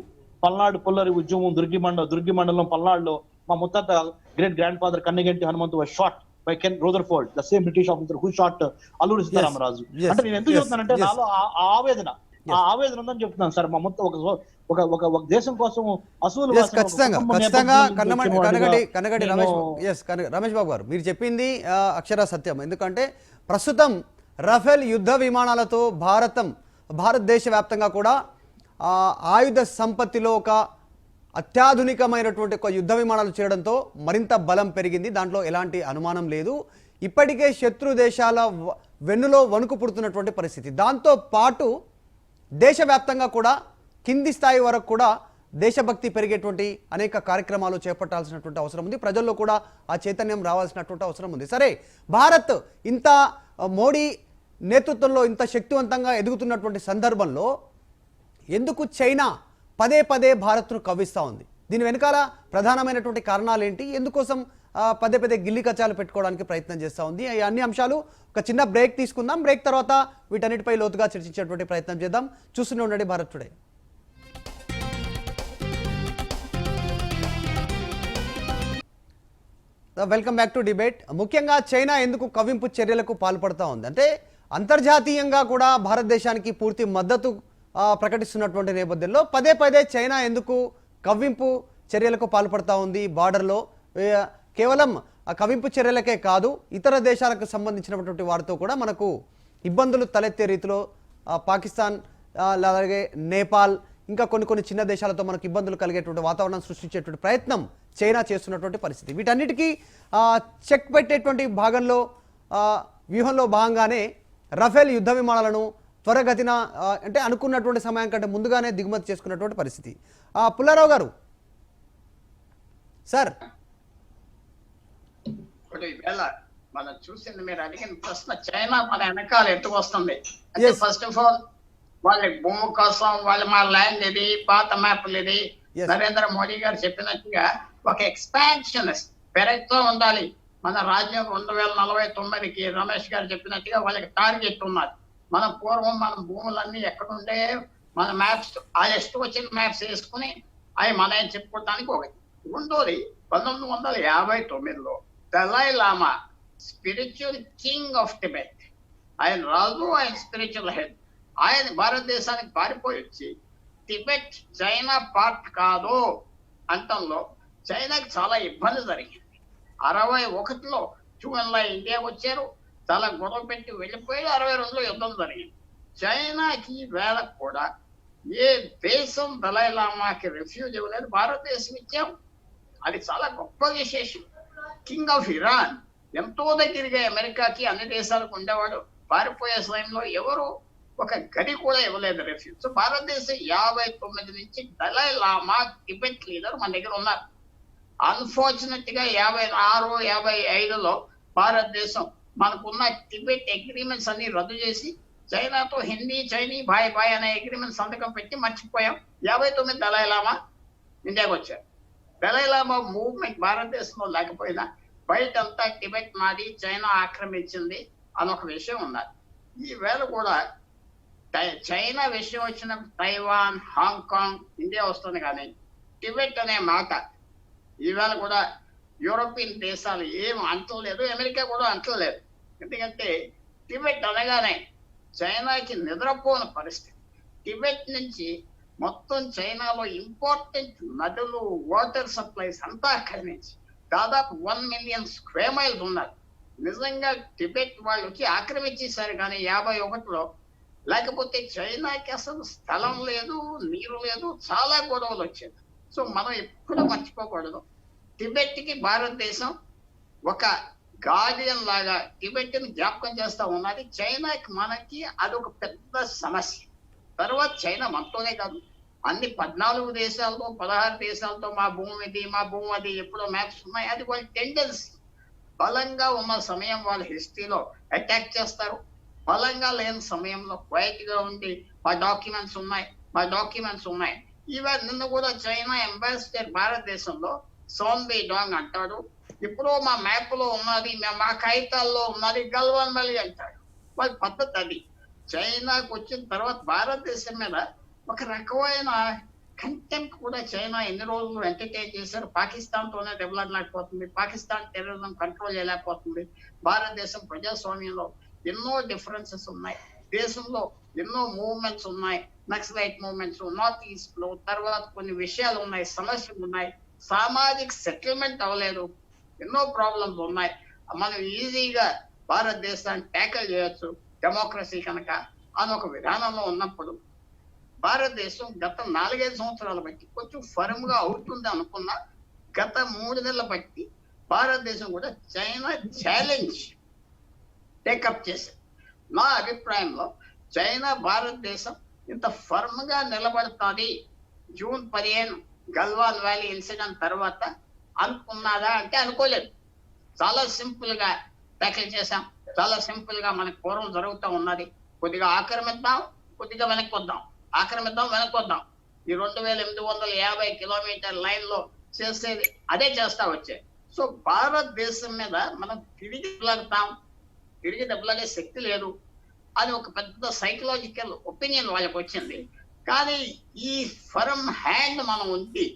Palnadu పుల్లరి ఉద్యమం దుర్గి మండలం పల్నాడులో మా ముత్తాత great grandfather Kanneganti Hanumanthu was shot by Ken Rutherford, the same British officer who shot Alluri Sitaramaraju. అంటే నేను ఎందుకు చెప్తున్నానంటే నాలో ఆ ఆవేదన ఉందని చెప్తున్నాను సార్. మా మొత్తం ఒక దేశం కోసం అసూలు ఖచ్చితంగా కన్నగడి రమేష్ బాబు గారు మీరు చెప్పింది అక్షర సత్యం. ఎందుకంటే ప్రస్తుతం రఫేల్ యుద్ధ విమానాలతో భారతదేశ వ్యాప్తంగా కూడా ఆయుధ సంపత్తిలో ఒక అత్యాధునికమైనటువంటి ఒక యుద్ధ విమానాలు చేయడంతో మరింత బలం పెరిగింది. దాంట్లో ఎలాంటి అనుమానం లేదు. ఇప్పటికే శత్రు దేశాల వెన్నులో వణుకు పుడుతున్నటువంటి పరిస్థితి. దాంతో పాటు దేశవ్యాప్తంగా కూడా కింది స్థాయి వరకు కూడా దేశభక్తి పెరిగేటువంటి అనేక కార్యక్రమాలు చేపట్టాల్సినటువంటి అవసరం ఉంది. ప్రజల్లో కూడా ఆ చైతన్యం రావాల్సినటువంటి అవసరం ఉంది. సరే, భారత్ ఇంత మోడీ నేతృత్వంలో ఇంత శక్తివంతంగా ఎదుగుతున్నటువంటి సందర్భంలో ఎందుకు చైనా పదే భారత్ను కవ్విస్తూ ఉంది? దీని వెనకాల ప్రధానమైనటువంటి కారణాలు ఏంటి? ఎందుకోసం పదే గిల్లి కచాలు పెట్టుకోవడానికి ప్రయత్నం చేస్తూ ఉంది? ఈ అన్ని అంశాలు ఒక చిన్న బ్రేక్ తీసుకుందాం. బ్రేక్ తర్వాత వీటన్నిటిపై లోతుగా చర్చించేటువంటి ప్రయత్నం చేద్దాం. చూస్తూనే ఉండండి Bharat today. Welcome back to debate. ముఖ్యంగా చైనా ఎందుకు కవ్వింపు చర్యలకు పాల్పడుతూ ఉంది అంటే అంతర్జాతీయంగా కూడా భారతదేశానికి పూర్తి మద్దతు ప్రకటిస్తున్నటువంటి నేపథ్యంలో పదే చైనా ఎందుకు కవ్వింపు చర్యలకు పాల్పడుతూ ఉంది? బార్డర్లో కేవలం కవ్వింపు చర్యలకే కాదు, ఇతర దేశాలకు సంబంధించినటువంటి వారితో కూడా మనకు ఇబ్బందులు తలెత్తే రీతిలో పాకిస్తాన్, అలాగే నేపాల్, ఇంకా కొన్ని చిన్న దేశాలతో మనకు ఇబ్బందులు కలిగేటువంటి వాతావరణం సృష్టించేటువంటి ప్రయత్నం చైనా చేస్తున్నటువంటి పరిస్థితి. వీటన్నిటికీ చెక్ పెట్టేటువంటి వ్యూహంలో భాగంగానే రఫేల్ యుద్ధ విమానాలను త్వరగతిన అంటే అనుకున్నటువంటి సమయం కంటే ముందుగానే దిగుమతి చేసుకున్నటువంటి పరిస్థితి. పుల్లారావు గారు సార్, ఈవేళ మనం చూసింది, మీరు అడిగిన ప్రశ్న, చైనా మన వెనకాల ఎత్తుకు వస్తుంది అంటే ఫస్ట్ ఆఫ్ ఆల్ వాళ్ళ భూమి కోసం మా ల్యాండ్ ఇది, పాత మ్యాప్లు ఇది. నరేంద్ర మోడీ గారు చెప్పినట్టుగా ఒక ఎక్స్పాన్షనిస్ట్ పెరుగుతూ ఉండాలి. మన రాజ్యం 2049కి రమేష్ గారు చెప్పినట్టుగా వాళ్ళకి టార్గెట్ ఉన్నది. మన పూర్వం మన భూములన్నీ ఎక్కడుండే మన మ్యాప్స్ ఆ ఇష్టం వచ్చిన మ్యాప్స్ వేసుకుని అవి మన చెప్పుకోవడానికి ఒకటి. రెండోది 1959లో దలై లామా స్పిరిచువల్ కింగ్ ఆఫ్ టిబెట్, ఆయన రాజు, ఆయన స్పిరిచువల్ హెడ్, ఆయన భారతదేశానికి పారిపోయి వచ్చి టిబెట్ చైనా పార్ట్ కాదు అంటంలో చైనాకి చాలా ఇబ్బంది జరిగింది. 61లో జూన్లో ఇండియాకి వచ్చారు, చాలా గొడవ పెట్టి వెళ్ళిపోయి 62లో యుద్ధం జరిగింది. చైనాకి వేళ కూడా ఏ దేశం దలై లామాకి రిఫ్యూజ్ ఇవ్వలేదు, భారతదేశం ఇచ్చాం. అది చాలా గొప్ప విశేషం. కింగ్ ఆఫ్ ఇరాన్ ఎంతో దగ్గరగా అమెరికాకి అన్ని దేశాలకు ఉండేవాడు. పారిపోయే సమయంలో ఎవరు ఒక గది కూడా ఇవ్వలేదు రిఫ్యూజ్. సో భారతదేశం 59 నుంచి దలై లామా టిబెట్ లీడర్ మన దగ్గర ఉన్నారు. అన్ఫార్చునేట్ గా 56, 55లో భారతదేశం మనకున్న టిబెట్ అగ్రిమెంట్స్ అన్ని రద్దు చేసి చైనాతో హిందీ చైనీ బాయ్ అనే అగ్రిమెంట్ సంతకం పెట్టి మర్చిపోయాం. 59 దలై లామా ఇండియాకి వచ్చారు. దలైలామా మూవ్మెంట్ భారతదేశంలో లేకపోయినా బయటంతా టిబెట్ మాది, చైనా ఆక్రమించింది అని ఒక విషయం ఉన్నది. ఈ వేళ కూడా చైనా విషయం వచ్చిన తైవాన్, హాంకాంగ్, ఇండియా వస్తుంది, కానీ టిబెట్ అనే మాట ఈవేళ కూడా యూరోపియన్ దేశాలు ఏం అంటలేదు, అమెరికా కూడా అంటలేదు. ఎందుకంటే టిబెట్ అనగానే చైనాకి నిద్రపోని పరిస్థితి. టిబెట్ నుంచి మొత్తం చైనాలో ఇంపార్టెంట్ నదులు, వాటర్ సప్లైస్ అంతా అక్కడి నుంచి దాదాపు 1 మిలియన్ స్క్వేర్ మైల్స్ ఉన్నారు. నిజంగా టిబెట్ వాళ్ళు వచ్చి ఆక్రమించేశారు, కానీ 51లో లేకపోతే చైనాకి అసలు స్థలం లేదు, నీరు లేదు, చాలా గొడవలు వచ్చేది. సో మనం ఎప్పుడు మర్చిపోకూడదు, టిబెట్కి భారతదేశం ఒక గార్డియన్ లాగా టిబెట్ ని జ్ఞాపకం చేస్తా ఉన్నది. చైనాకి మనకి అదొక పెద్ద సమస్య. తర్వాత చైనా మనతోనే కాదు, అన్ని 14 దేశాలతో 16 దేశాలతో మా భూమి ఇది, మా భూమి అది, ఎప్పుడో మ్యాప్స్ ఉన్నాయి. అది వాళ్ళ టెండెన్సీ. బలంగా ఉన్న సమయం వాళ్ళ హిస్టరీలో అటాక్ చేస్తారు, బలంగా లేని సమయంలో క్వైట్ గా ఉండి మా డాక్యుమెంట్స్ ఉన్నాయి. ఈవేళ నిన్న కూడా చైనా అంబాసిడర్ భారతదేశంలో సోన్బి డాంగ్ అంటాడు, ఇప్పుడు మా మ్యాప్ లో ఉన్నది, మా కాగితాల్లో ఉన్నది గల్వాన్ వ్యాలీ అంటాడు. వాళ్ళ పద్ధతి అది. చైనాకు వచ్చిన తర్వాత భారతదేశం మీద ఒక రకమైన కంటెంప్ట్ కూడా చైనా ఎన్ని రోజులు ఎంటర్టైన్ చేశారు. పాకిస్తాన్ తోనే దెబ్బలాడలేకపోతుంది, పాకిస్తాన్ టెర్రరిజం కంట్రోల్ చేయలేకపోతుంది. భారతదేశం ప్రజాస్వామ్యంలో ఎన్నో డిఫరెన్సెస్ ఉన్నాయి, దేశంలో ఎన్నో మూవ్మెంట్స్ ఉన్నాయి, నక్సలైట్ మూవ్మెంట్స్, నార్త్ ఈస్ట్ లో, తర్వాత కొన్ని విషయాలు ఉన్నాయి, సమస్యలు ఉన్నాయి, సామాజిక సెటిల్మెంట్ అవ్వలేదు, ఎన్నో ప్రాబ్లమ్స్ ఉన్నాయి. మనం ఈజీగా భారతదేశాన్ని ట్యాకిల్ చేయొచ్చు డెమోక్రసీ కనుక అని ఒక విధానంలో ఉన్నప్పుడు భారతదేశం గత 4-5 సంవత్సరాలు బట్టి కొంచెం ఫర్మ్ గా అవుతుంది అనుకున్నా, గత 3 నెలల బట్టి భారతదేశం కూడా చైనా ఛాలెంజ్ టేకప్ చేసింది. నా అభిప్రాయంలో చైనా భారతదేశం ఇంత ఫర్మ్ గా నిలబడుతుంది జూన్ 15 గల్వాన్ వ్యాలీ ఇన్సిడెంట్ తర్వాత అనుకున్నదా అంటే అనుకోలేదు. చాలా సింపుల్ గా ట్యాకిల్ చేశాం, చాలా సింపుల్ గా మనకు పూర్వం జరుగుతూ ఉన్నది. కొద్దిగా ఆక్రమిద్దాం, కొద్దిగా వెనక్కి వద్దాం, వెనక్కి వద్దాం. ఈ 2850 కిలోమీటర్ లైన్ లో చేసేది అదే చేస్తా వచ్చే. సో భారతదేశం మీద మనం తిరిగి దెబ్బలాడే శక్తి లేదు అని ఒక పెద్ద సైకలాజికల్ ఒపీనియన్ వాళ్ళకి వచ్చింది. కానీ ఈ ఫర్మ్ హ్యాండ్ మనం ఉంది.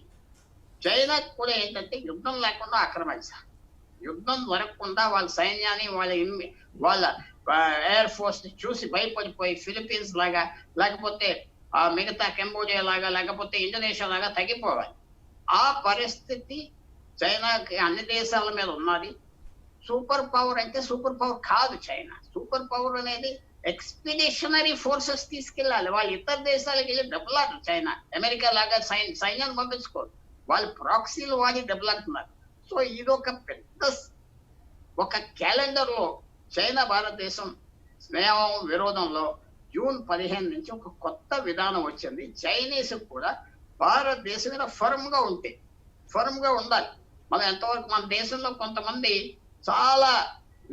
చైనాకి కూడా ఏంటంటే యుద్ధం లేకుండా ఆక్రమించాలి, యుద్ధం జరగకుండా వాళ్ళ సైన్యాన్ని, వాళ్ళ ఎయిర్ ఫోర్స్ ని చూసి భయపడిపోయి ఫిలిప్పీన్స్ లాగా, లేకపోతే మిగతా కంబోడియా లాగా, లేకపోతే ఇండోనేషియా లాగా తగ్గిపోవాలి. ఆ పరిస్థితి చైనాకి అన్ని దేశాల మీద ఉన్నది. సూపర్ పవర్ అంటే సూపర్ పవర్ కాదు చైనా. సూపర్ పవర్ అనేది ఎక్స్పిడిషనరీ ఫోర్సెస్ తీసుకెళ్ళాలి. వాళ్ళు ఇతర దేశాలకు వెళ్ళి దెబ్బలాడు. చైనా అమెరికా లాగా సైన్యాన్ని పంపించుకోరు, వాళ్ళు ప్రాక్సీలు వాడి దెబ్బలాడుతున్నారు. సో ఇదొక పెద్ద ఒక క్యాలెండర్ లో చైనా భారతదేశం స్నేహం విరోధంలో జూన్ 15 నుంచి ఒక కొత్త విధానం వచ్చింది. చైనీస్ కూడా భారతదేశం మీద ఫర్మ్ గా ఉండాలి. మనం ఎంతవరకు మన దేశంలో కొంతమంది చాలా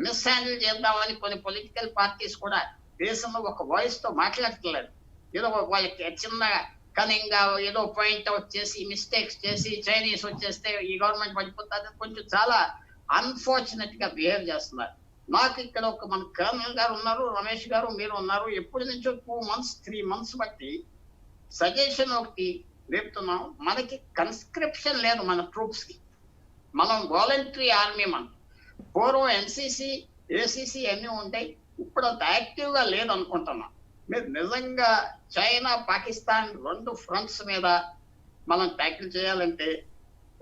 మిస్ హ్యాండిల్ చేద్దామని కొన్ని పొలిటికల్ పార్టీస్ కూడా దేశంలో ఒక వాయిస్ తో మాట్లాడట్లేదు. ఏదో వాళ్ళకి చిన్న కనింగా ఏదో పాయింట్ అవుట్ చేసి మిస్టేక్స్ చేసి చైనీస్ వచ్చేస్తే ఈ గవర్నమెంట్ పడిపోతుంది, కొంచెం చాలా అన్ఫార్చునేట్ గా బిహేవ్ చేస్తున్నారు. నాకు ఇక్కడ ఒక మన కర్నల్ గారు ఉన్నారు, రమేష్ గారు మీరు ఉన్నారు. ఎప్పటి నుంచో 2 months 3 months బట్టి సజెషన్ ఒకటి లేపుతున్నాం. మనకి కన్స్క్రిప్షన్ లేదు మన ట్రూప్స్ కి, మనం వాలంటరీ ఆర్మీ. మనం పూర్వం ఎన్సిసి, ఏసిసి అన్ని ఉంటాయి, ఇప్పుడు అంత యాక్టివ్ గా లేదు అనుకుంటున్నాం. మీరు నిజంగా చైనా, పాకిస్తాన్ 2 fronts మీద మనం ట్యాకిల్ చేయాలంటే,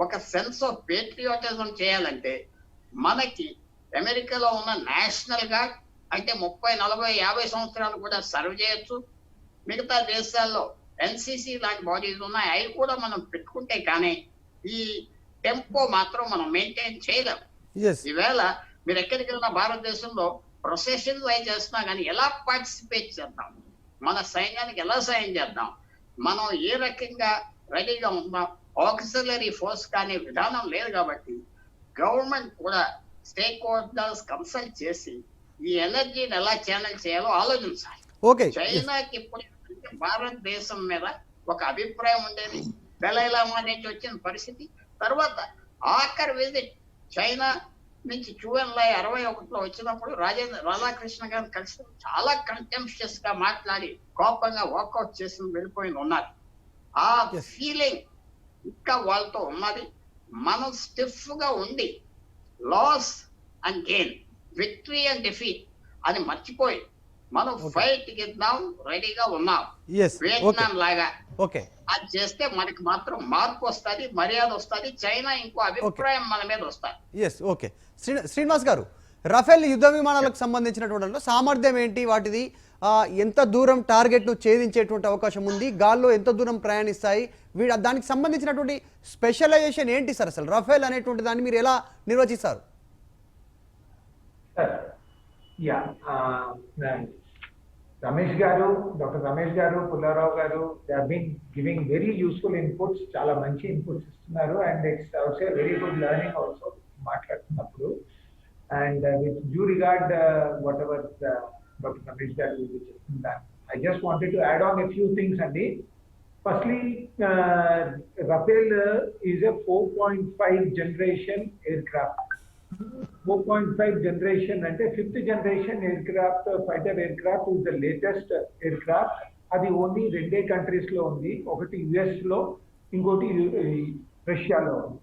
ఒక సెన్స్ ఆఫ్ పేట్రియాటిజం చేయాలంటే, మనకి అమెరికాలో ఉన్న నేషనల్ గార్డ్ అంటే 30, 40, 50 సంవత్సరాలు కూడా సర్వ్ చేయొచ్చు. మిగతా దేశాల్లో ఎన్సిసి లాంటి బాడీస్ ఉన్నాయి, అవి కూడా మనం పెట్టుకుంటే కానీ ఈ టెంపో మాత్రం మనం మెయింటైన్ చేయలేం. ఈవేళ మీరు ఎక్కడికి వెళ్ళినా భారతదేశంలో ప్రొసెషన్స్ అవి చేస్తున్నా కానీ ఎలా పార్టిసిపేట్ చేద్దాం, మన సైన్యానికి ఎలా సాయం చేద్దాం, మనం ఏ రకంగా రెడీగా ఉందాం, ఆక్సిలరీ ఫోర్స్ కానీ విధానం లేదు. కాబట్టి గవర్నమెంట్ కూడా స్టేక్ హోల్డర్స్ కన్సల్ట్ చేసి ఈ ఎనర్జీని ఎలా ఛానల్ చేయాలో ఆలోచించాలి. చైనాకి ఇప్పుడు భారతదేశం మీద ఒక అభిప్రాయం ఉండేది, దలైలామా నుంచి వచ్చిన పరిస్థితి. తర్వాత ఆఖరి విజిట్ చైనా నుంచి జూలై 61లో వచ్చినప్పుడు రాధాకృష్ణ గారు కలిసి చాలా కంటెంప్షియస్ గా మాట్లాడి కోపంగా వాకౌట్ చేసి వెళ్ళిపోయిన ఉన్నారు. ఆ ఫీలింగ్ ఇంకా వాళ్ళతో ఉన్నది. మనం స్టిఫ్ గా ఉండి loss and gain, victory and defeat అని మర్చిపోయి మనం ఫైట్ ఇద్దాం రెడీగా ఉన్నాం. వియత్నాం లాగా ఓకే, అది చేస్తే మనకి మాత్రం మార్పు వస్తుంది, మర్యాద వస్తుంది, చైనా ఇంకో అభిప్రాయం మన మీద వస్తుంది. Yes okay. శ్రీనివాస్ గారు, రఫేల్ యుద్ధ విమానాలకు సంబంధించినటువంటి సామర్థ్యం ఏంటి, వాటిది ఎంత దూరం టార్గెట్ను ఛేదించేటువంటి అవకాశం ఉంది, గాల్లో ఎంత దూరం ప్రయాణిస్తాయి, దానికి సంబంధించినటువంటి స్పెషలైజేషన్ ఏంటి సార్? అసలు రఫేల్ అనేటువంటి దాన్ని మీరు ఎలా నిర్వచిస్తారు? రమేష్ గారు, doctor Ramesh garu, Pullarao garu, they have been giving very useful inputs, చాలా మంచి ఇన్పుట్స్ ఇస్తున్నారు. And it's also very good learning also మాట్లాడుతున్నప్పుడు. And with due regard whatever doctor Ramesh garu చెప్తున్నారు, I just wanted to add on a few things అండి. Firstly, Rafale is a 4.5 generation aircraft. 4.5 generation అంటే 5th generation aircraft, fighter aircraft is the latest aircraft. అది only 2 countries లో ఉంది, ఒకటి US లో, ఇంకోటి రష్యాలో ఉంది.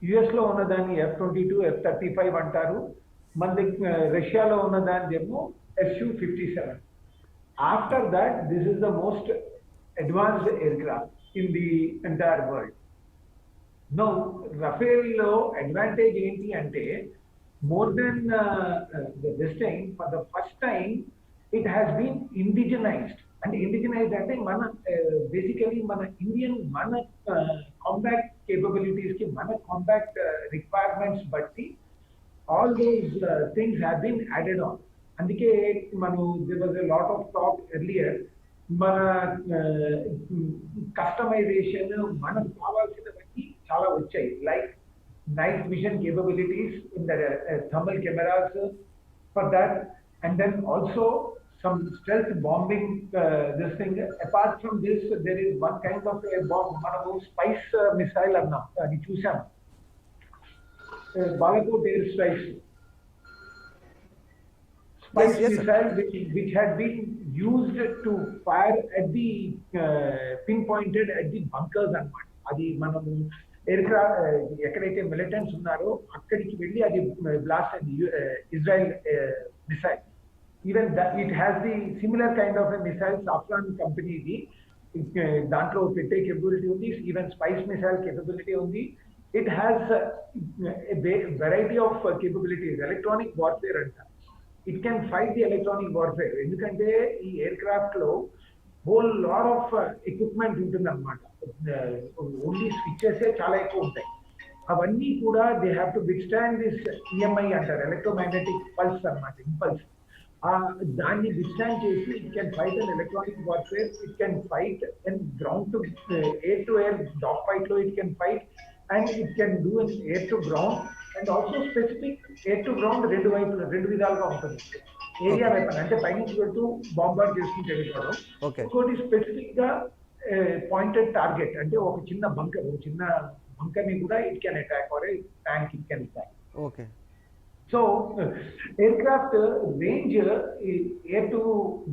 యుఎస్ లో ఉన్నదాన్ని F-22, F-35 అంటారు. మన రష్యాలో ఉన్నదాన్ని ఏమో Su-57. After that this is the most advanced aircraft in the entire world. No, Rafale లో అడ్వాంటేజ్ ఏంటి అంటే, more than this time, for the first time it has been indigenized. And indigenized అంటే మన basically మన Indian, మన combat capabilities కి, మన combat requirements బట్టి all those things have been added on. అందుకే మనం there was a lot of talk earlier, మన కస్టమైజేషన్ మనకు కావాల్సినవన్నీ చాలా వచ్చాయి. Like night vision capabilities in the thermal cameras for that, and then also some stealth bombing, this thing. Apart from this, there is one kind of a bomb, one of those spice missile anna adi chusam, Balakot air strikes, spice missile which had been used to fire at the pinpointed at the bunkers anamata. Adi manamu aircraft ఎక్కడైతే militants ఉన్నారో అక్కడికి వెళ్ళి అది blast అయింది, Israel missile. Even it has the similar kind of missile Safran కంపెనీది, దాంట్లో పెట్టే capability ఉంది, ఈవెన్ స్పైస్ మిసైల్ కేపబిలిటీ ఉంది. It has variety of capabilities. Electronic warfare అంట, it can fight the electronic warfare. ఎందుకంటే ఈ ఎయిర్క్రాఫ్ట్ లో హోల్ లాట్ ఆఫ్ ఎక్విప్మెంట్ ఉంటుంది అనమాట. ఓన్లీ స్విచ్చెస్ చాలా ఎక్కువ ఉంటాయి. అవన్నీ కూడా they have to withstand this EMI అంటారు, ఎలక్ట్రోమాగ్నెటిక్ పల్స్ అనమాట, ఇంపల్స్. దాన్ని విత్స్టాండ్ చేసి it can fight an electronic warfare, it can fight and ground to air to air dogfight లో it can fight, and it can do in air to ground. And also specific air to ground రెండు విధాలుగా ఉంటుంది. Area weapon అంటే పైనుంచి వెళ్తూ బాంబార్డ్ చేసుకుంటూ వెళ్ళిపోవడం. ఇంకోటి స్పెసిఫిక్ గా పాయింటెడ్ టార్గెట్ అంటే ఒక చిన్న బంకర్ ని కూడా it can attack, or tank it can attack. Okay. So aircraft range, air to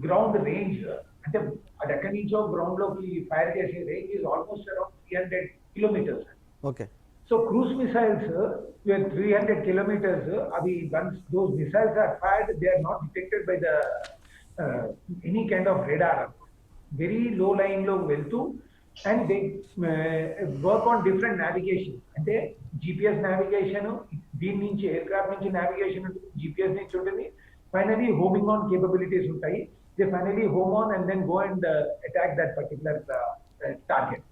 ground range అంటే అది ఎక్కడి నుంచో గ్రౌండ్ లోకి ఫైర్ చేసే range is almost around 300 kilometers. Okay. So cruise missiles with 300 kilometers, once those missiles are fired, they are not detected by the any kind of radar. Very low line lo veltu, and they work on different navigation. Ante GPS navigation, దీని నుంచి aircraft నుంచి navigation ఉంటుంది, GPS నుంచి ఉంటుంది. Finally homing on capabilities ఉంటాయి. They finally home on and then go and attack that particular target.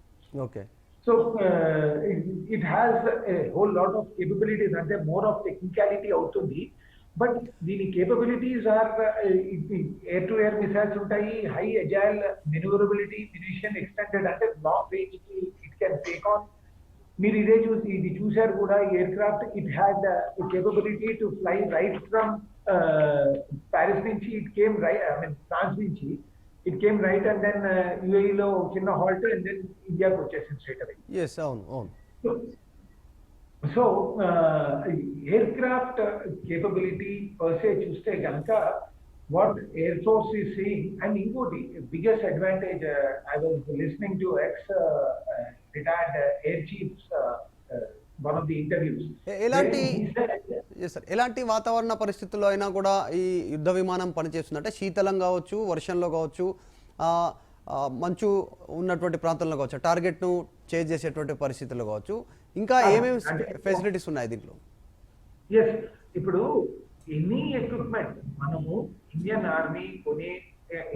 Okay. So it has a whole lot of capabilities, and more of technicality outundi. But the capabilities are air to air missiles untayi, high agile maneuverability, munition extended and long range it can take on. మీరు ఇదే ఇది చూసారు కూడా, aircraft it had capability to fly right from Paris నుంచి, it came France నుంచి it came right and then యుఏఈలో చిన్న halt and then ఇండియాకి వచ్చేసింది స్ట్రేట్ అవే. ఎస్, అవును అవును. సో ఎయిర్క్రాఫ్ట్ కేపబిలిటీ పర్సే చూస్తే కనుక what Air Force is saying, and ingoti biggest advantage, I was listening to retired air chiefs, one of the interviews. ఎలాంటి where he said, yes sir, ఎలాంటి వాతావరణ పరిస్థితుల్లో అయినా కూడా ఈ యుద్ధ విమానం పనిచేస్తుంది? అంటే శీతలం కావచ్చు, వర్షంలో కావచ్చు, మంచు ఉన్నటువంటి ప్రాంతంలో కావచ్చు, టార్గెట్ను చేజ్ చేసేటువంటి పరిస్థితుల్లో కావచ్చు, ఇంకా ఏమేమి ఫెసిలిటీస్ ఉన్నాయి దీంట్లో? yes, ఇప్పుడు ఎనీ ఎక్విప్మెంట్ మనము ఇండియన్ ఆర్మీ కొనే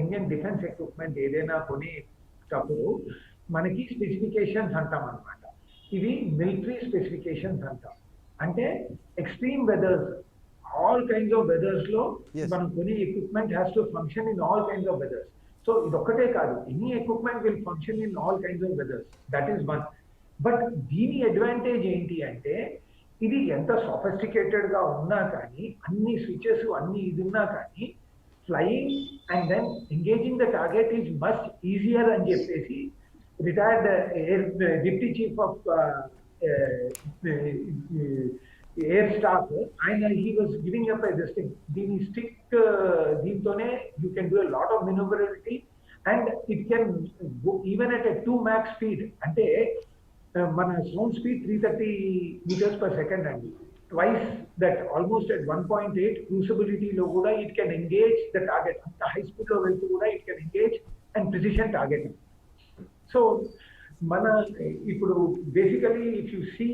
ఇండియన్ డిఫెన్స్ ఎక్విప్మెంట్ ఏదైనా కొనేటప్పుడు మనకి స్పెసిఫికేషన్స్ అంటాం అనమాట. ఇవి మిలిటరీ స్పెసిఫికేషన్స్ అంటాం. అంటే extreme weathers, all kinds of weathers లో మనం కొనే equipment has to function in all kinds of weathers. So ఇది ఒక్కటే కాదు, any equipment will function in all kinds of weathers. That is one. But దీని advantage ఏంటి అంటే ఇది ఎంత సొఫిస్టికేటెడ్ గా ఉన్నా కానీ, అన్ని స్విచెస్ అన్ని ఇది ఉన్నా కానీ, flying and then engaging the target is much easier అని చెప్పేసి retired deputy chief of air staff ఆయన he was giving up this thing. దీని స్టిక్ దీంతోనే you can do a lot of manoeuvrability and it can even at a 2 Mach speed. అంటే మన sound speed 330 meters per second అండి. Twice that, almost at 1.8 క్రూసిబిలిటీలో కూడా it can engage the target. అంత high speed లో వెళ్తూ కూడా it can engage and precision target. So మన ఇప్పుడు basically if you see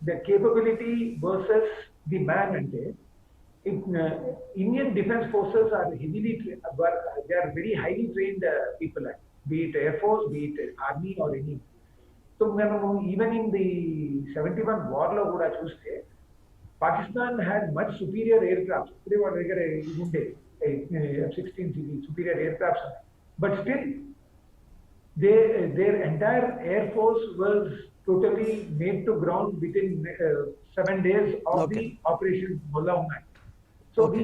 the capability versus the man అంటే Indian defense forces are heavily they are very highly trained people, be it Air Force, be it Army or any. So even in the 71 war lo kuda chuste Pakistan had much superior aircraft. They were F-16 superior aircrafts, but still their entire air force was totally made to ground within 7 days of the operation molla unnai. So we